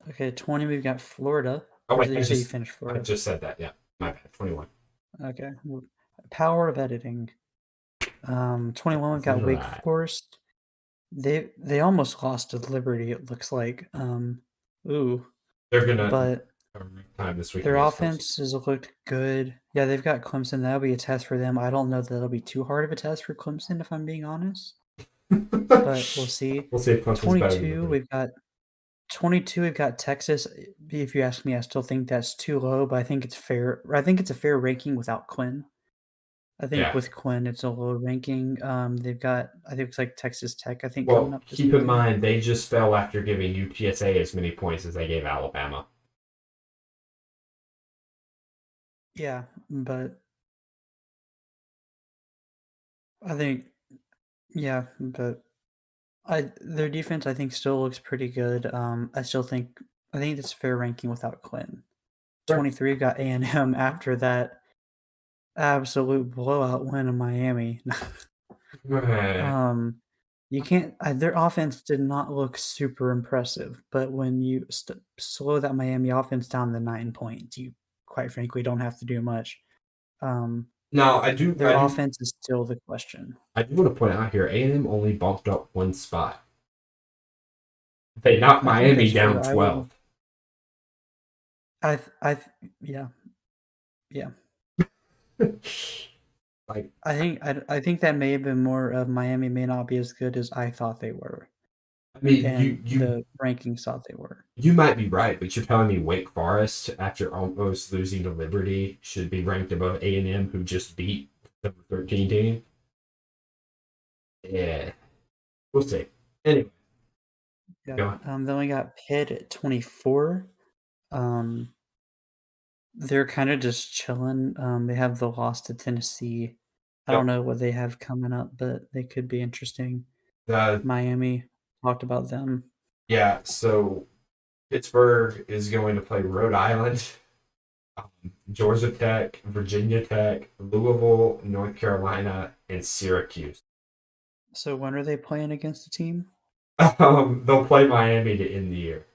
Okay, 20. We've got Florida. Oh Or wait, did you say you finished I Florida? just said that. Yeah, my bad. 21. Okay. Power of editing. 21. We've got Wake Right. Forest. They almost lost to Liberty. It looks like. Ooh, They're gonna but have a rough time this week their against Clemson. offense has looked good. Yeah, they've got Clemson. That'll be a test for them. I don't know that it'll be too hard of a test for Clemson, if I'm being honest. But we'll see. We'll see if Clemson's better than 22, Liberty. we've got 22, we've got Texas. If you ask me, I still think that's too low, but I think it's fair. I think it's a fair ranking without Quinn. I think Yeah. with Quinn, it's a low ranking. They've got, I think it's like Texas Tech, I think, coming Well, up this keep in weekend. mind they just fell after giving UTSA as many points as they gave Alabama. Yeah, but I think, yeah, but their defense, I think, still looks pretty good. I think it's fair ranking without Quinn. Sure. 23 got A&M after that absolute blowout win in Miami. Um, you can't. Their offense did not look super impressive, but when you slow that Miami offense down to 9 points, you quite frankly don't have to do much. Um, Now, their offense is still the question. I do want to point out here, A&M only bumped up 1 spot. They knocked I think Miami that's down fair. 12. Yeah, yeah. Like, I think that may have been more of Miami may not be as good as I thought they were, I mean, and the rankings thought they were. you might be right, but you're telling me Wake Forest, after almost losing to Liberty, should be ranked above A&M, who just beat the 13 team? Yeah, we'll see. Anyway, Yeah. go on. Then we got Pitt at 24. Um, they're kind of just chilling. They have the loss to Tennessee. I don't Yep. know what they have coming up, but they could be interesting. Uh, Miami, talked about them. yeah, so Pittsburgh is going to play Rhode Island, Georgia Tech, Virginia Tech, Louisville, North Carolina, and Syracuse. So when are they playing against the team? They'll play Miami to end the year.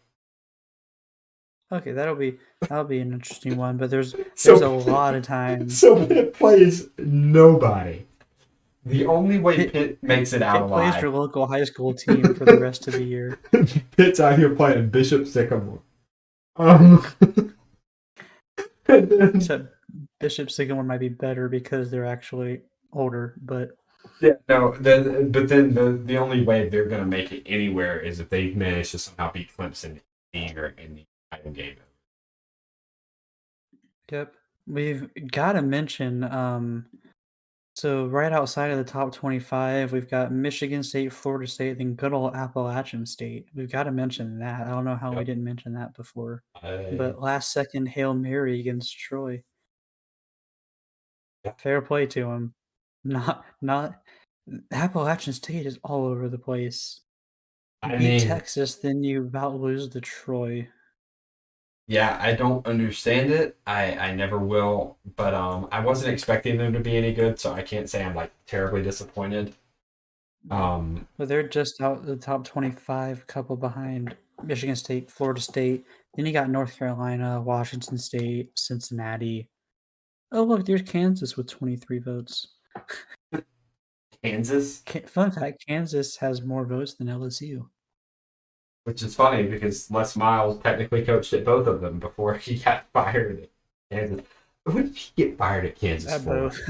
Okay, that'll be an interesting one. But there's a So, lot of time. so Pitt plays nobody. The only way Pitt Pitt makes it out Pitt plays alive, your local high school team for the rest of the year. Pitt's out here playing Bishop Sycamore. Um, and then, Except Bishop Sycamore might be better because they're actually older. But yeah, no, but then the only way they're gonna make it anywhere is if they manage to somehow beat Clemson in the title game. yep, we've got to mention. So right outside of the top 25, we've got Michigan State, Florida State, then good old Appalachian State. We've got to mention that. I don't know how we Yep. didn't mention that before. I, But last second Hail Mary against Troy. yeah. Fair play to him. Not Appalachian State is all over the place. I Beat mean, Texas, then you about lose to Troy. yeah, I don't understand it. I never will. But I wasn't expecting them to be any good, so I can't say I'm like terribly disappointed. Um, But they're just out the top 25, couple behind Michigan State, Florida State. Then you got North Carolina, Washington State, Cincinnati. Oh, look, there's Kansas with 23 votes. Kansas, Fun fact, Kansas has more votes than LSU. which is funny because Les Miles technically coached at both of them before he got fired at Kansas. What did he get fired at Kansas At for? both.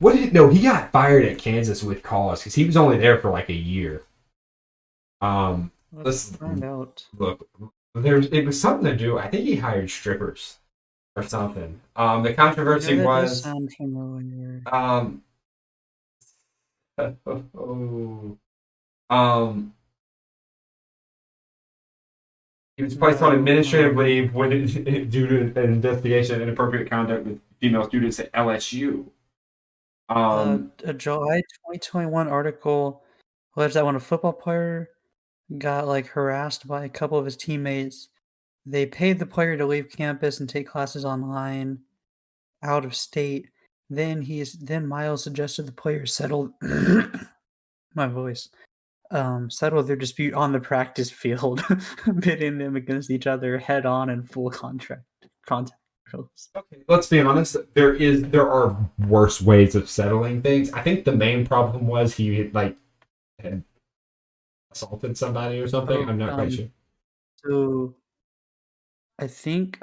What did no? He got fired at Kansas with cause because he was only there for like a year. Let's Let's find out. look. It was something to do. I think he hired strippers or something. The You know, controversy that does was sound familiar. um oh, um he was placed on No, administrative leave when due to an investigation of inappropriate conduct with female students at LSU. a July 2021 article alleged that when a football player got like harassed by a couple of his teammates, they paid the player to leave campus and take classes online out of state. Then Miles suggested the player settle my voice. Settle their dispute on the practice field, pitting them against each other head on in full contact drills. Okay, let's be honest. There are worse ways of settling things. I think the main problem was he like had assaulted somebody or something. Oh, I'm not quite sure. so I think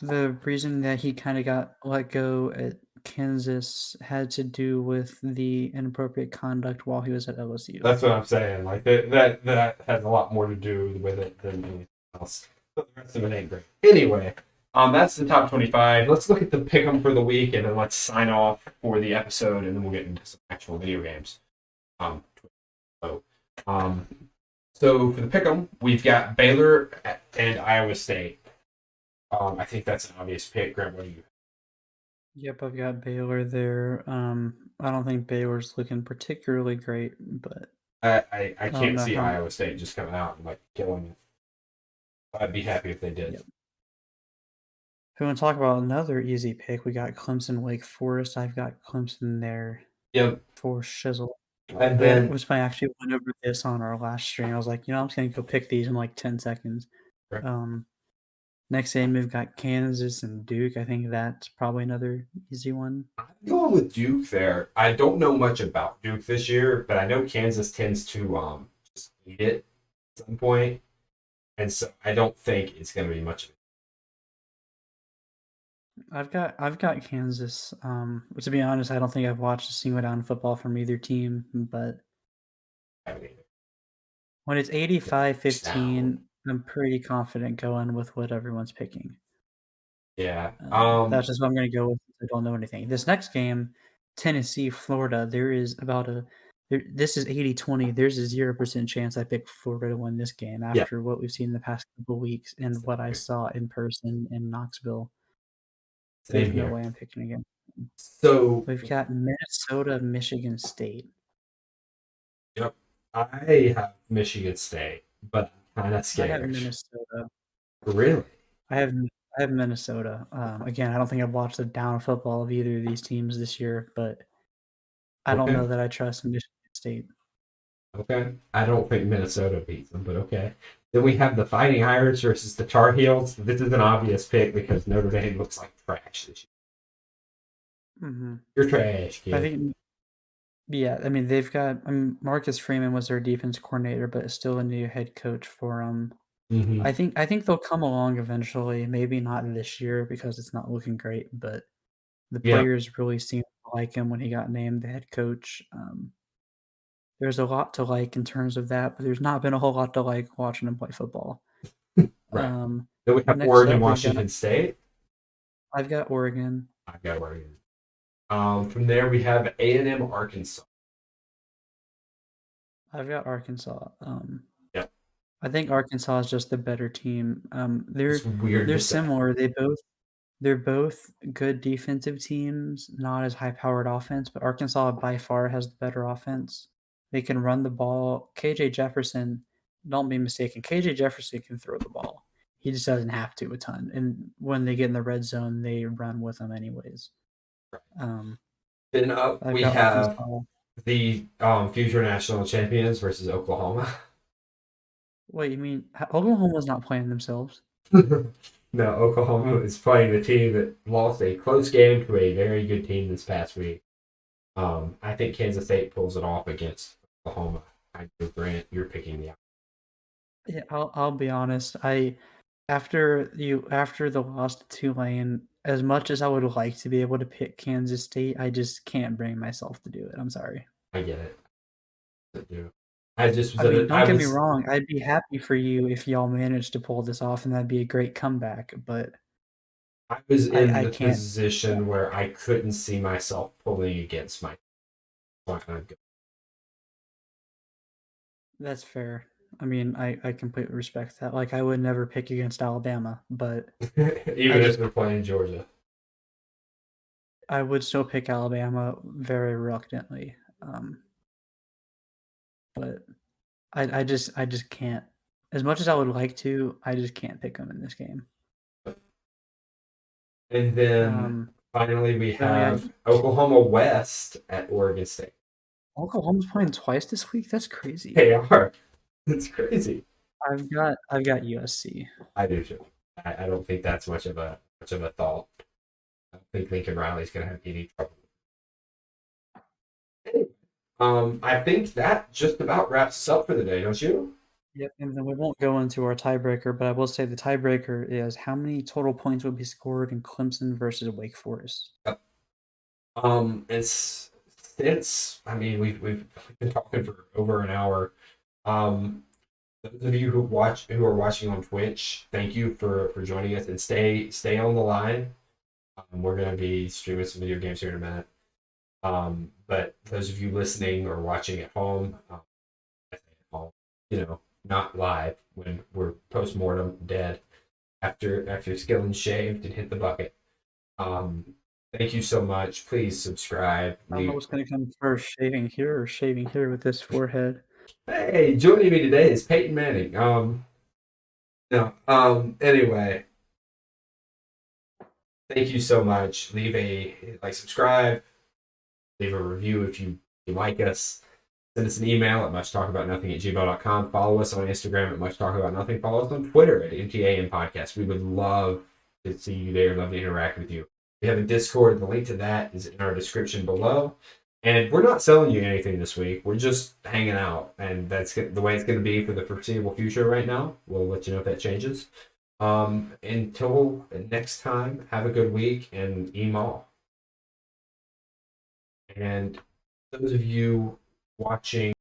the reason that he kind of got let go at Kansas had to do with the inappropriate conduct while he was at LSU. That's what I'm saying. Like that has a lot more to do with it than anything else. But the rest of it ain't great. Anyway, that's the top 25. Let's look at the pick 'em for the week, and then let's sign off for the episode, and then we'll get into some actual video games. Um, so, um, so for the pick 'em, we've got Baylor and Iowa State. I think that's an obvious pick. Grant, what do you? Yep, I've got Baylor there. I don't think Baylor's looking particularly great, but I I don't can't know see how. Iowa State just coming out and like killing it. I'd be happy if they did. Yep. If we want to talk about another easy pick, we got Clemson, Wake Forest. I've got Clemson there Yep. for shizzle. And It then was funny. I actually went over this on our last stream. I was like, I'm just gonna go pick these in like 10 seconds. Um, Next game we've got Kansas and Duke. I think that's probably another easy one. I'm going with Duke there. I don't know much about Duke this year, but I know Kansas tends to just eat it at some point, and so I don't think it's going to be much of I've got Kansas. To be honest, I don't think I've watched a single down football from either team, but a when it's now. 85-15, I'm pretty confident going with what everyone's picking. Yeah. That's just what I'm going to go with. I don't know anything. This next game, Tennessee, Florida, there is about this is 80-20. There's a 0% chance I pick Florida to win this game Yeah. after what we've seen the past couple of weeks and what I saw in person in Knoxville. There's no way I'm picking again. So We've got Minnesota, Michigan State. Yep. I have Michigan State, but I'm kind of I scared. have Minnesota. Really? I have Minnesota. Again, I don't think I've watched a down football of either of these teams this year, but I don't know that I trust Michigan State. Okay. I don't think Minnesota beats them, but okay. Then we have the Fighting Irish versus the Tar Heels. This is an obvious pick because Notre Dame looks like trash this year. Hmm. You're trash, I kid. think, yeah, I mean, they've got Marcus Freeman was their defense coordinator, but still a new head coach for them. Mm-hmm. I think they'll come along eventually. Maybe not this year because it's not looking great, but the Yeah. players really seemed to like him when he got named the head coach. There's a lot to like in terms of that, but there's not been a whole lot to like watching him play football. Right. Then we have Next Oregon, up, we've got Washington State. I've got Oregon. I've got Oregon. From there we have A&M, Arkansas. I've got Arkansas. Yeah. I think Arkansas is just the better team. It's weird They're to say. similar. They're both good defensive teams, not as high powered offense, but Arkansas by far has the better offense. They can run the ball. KJ Jefferson, don't be mistaken, KJ Jefferson can throw the ball. He just doesn't have to a ton. And when they get in the red zone, they run with them anyways. Then I've we got have Arkansas. the future national champions versus Oklahoma. Wait, you mean Oklahoma's not playing themselves? No, Oklahoma is playing a team that lost a close game to a very good team this past week. I think Kansas State pulls it off against Oklahoma. I know, Grant, you're picking the. Yeah, I'll be honest. After the loss to Tulane, as much as I would like to be able to pick Kansas State, I just can't bring myself to do it. I'm sorry. I get it. I do. I just was. I mean, don't I get me was. wrong. I'd be happy for you if y'all managed to pull this off, and that'd be a great comeback. But I was in I the can't. position where I couldn't see myself pulling against my. That's fair. I mean, I completely respect that. Like, I would never pick against Alabama, but Even if they're playing Georgia. I would still pick Alabama very reluctantly. But I just can't. As much as I would like to, I just can't pick them in this game. And then finally we then we have have Oklahoma West at Oregon State. Oklahoma's playing twice this week. That's crazy. They are. It's crazy. I've got USC. I do too. I don't think that's much of a thought. I don't think Lincoln Riley's going to have any trouble. Anyway, I think that just about wraps us up for the day, don't you? Yep, and then we won't go into our tiebreaker, but I will say the tiebreaker is how many total points will be scored in Clemson versus Wake Forest. It's since I mean we've been talking for over an hour. Those of you who are watching on Twitch, thank you for joining us and stay on the line. We're gonna be streaming some video games here in a minute. But those of you listening or watching at home, not live when we're post-mortem dead after skill and shaved and hit the bucket. Thank you so much. Please subscribe. I don't know what's going to come first, shaving here or shaving here with this forehead. Hey, joining me today is Peyton Manning. Anyway, thank you so much. Leave a subscribe, leave a review if you like us. Send us an email at muchtalkaboutnothing@gmail.com. Follow us on Instagram at muchtalkaboutnothing. Follow us on Twitter at MTAN Podcast. We would love to see you there. Love to interact with you. We have a Discord. The link to that is in our description below. And we're not selling you anything this week. We're just hanging out. And that's the way it's going to be for the foreseeable future right now. We'll let you know if that changes. Until next time, have a good week and email. And those of you watching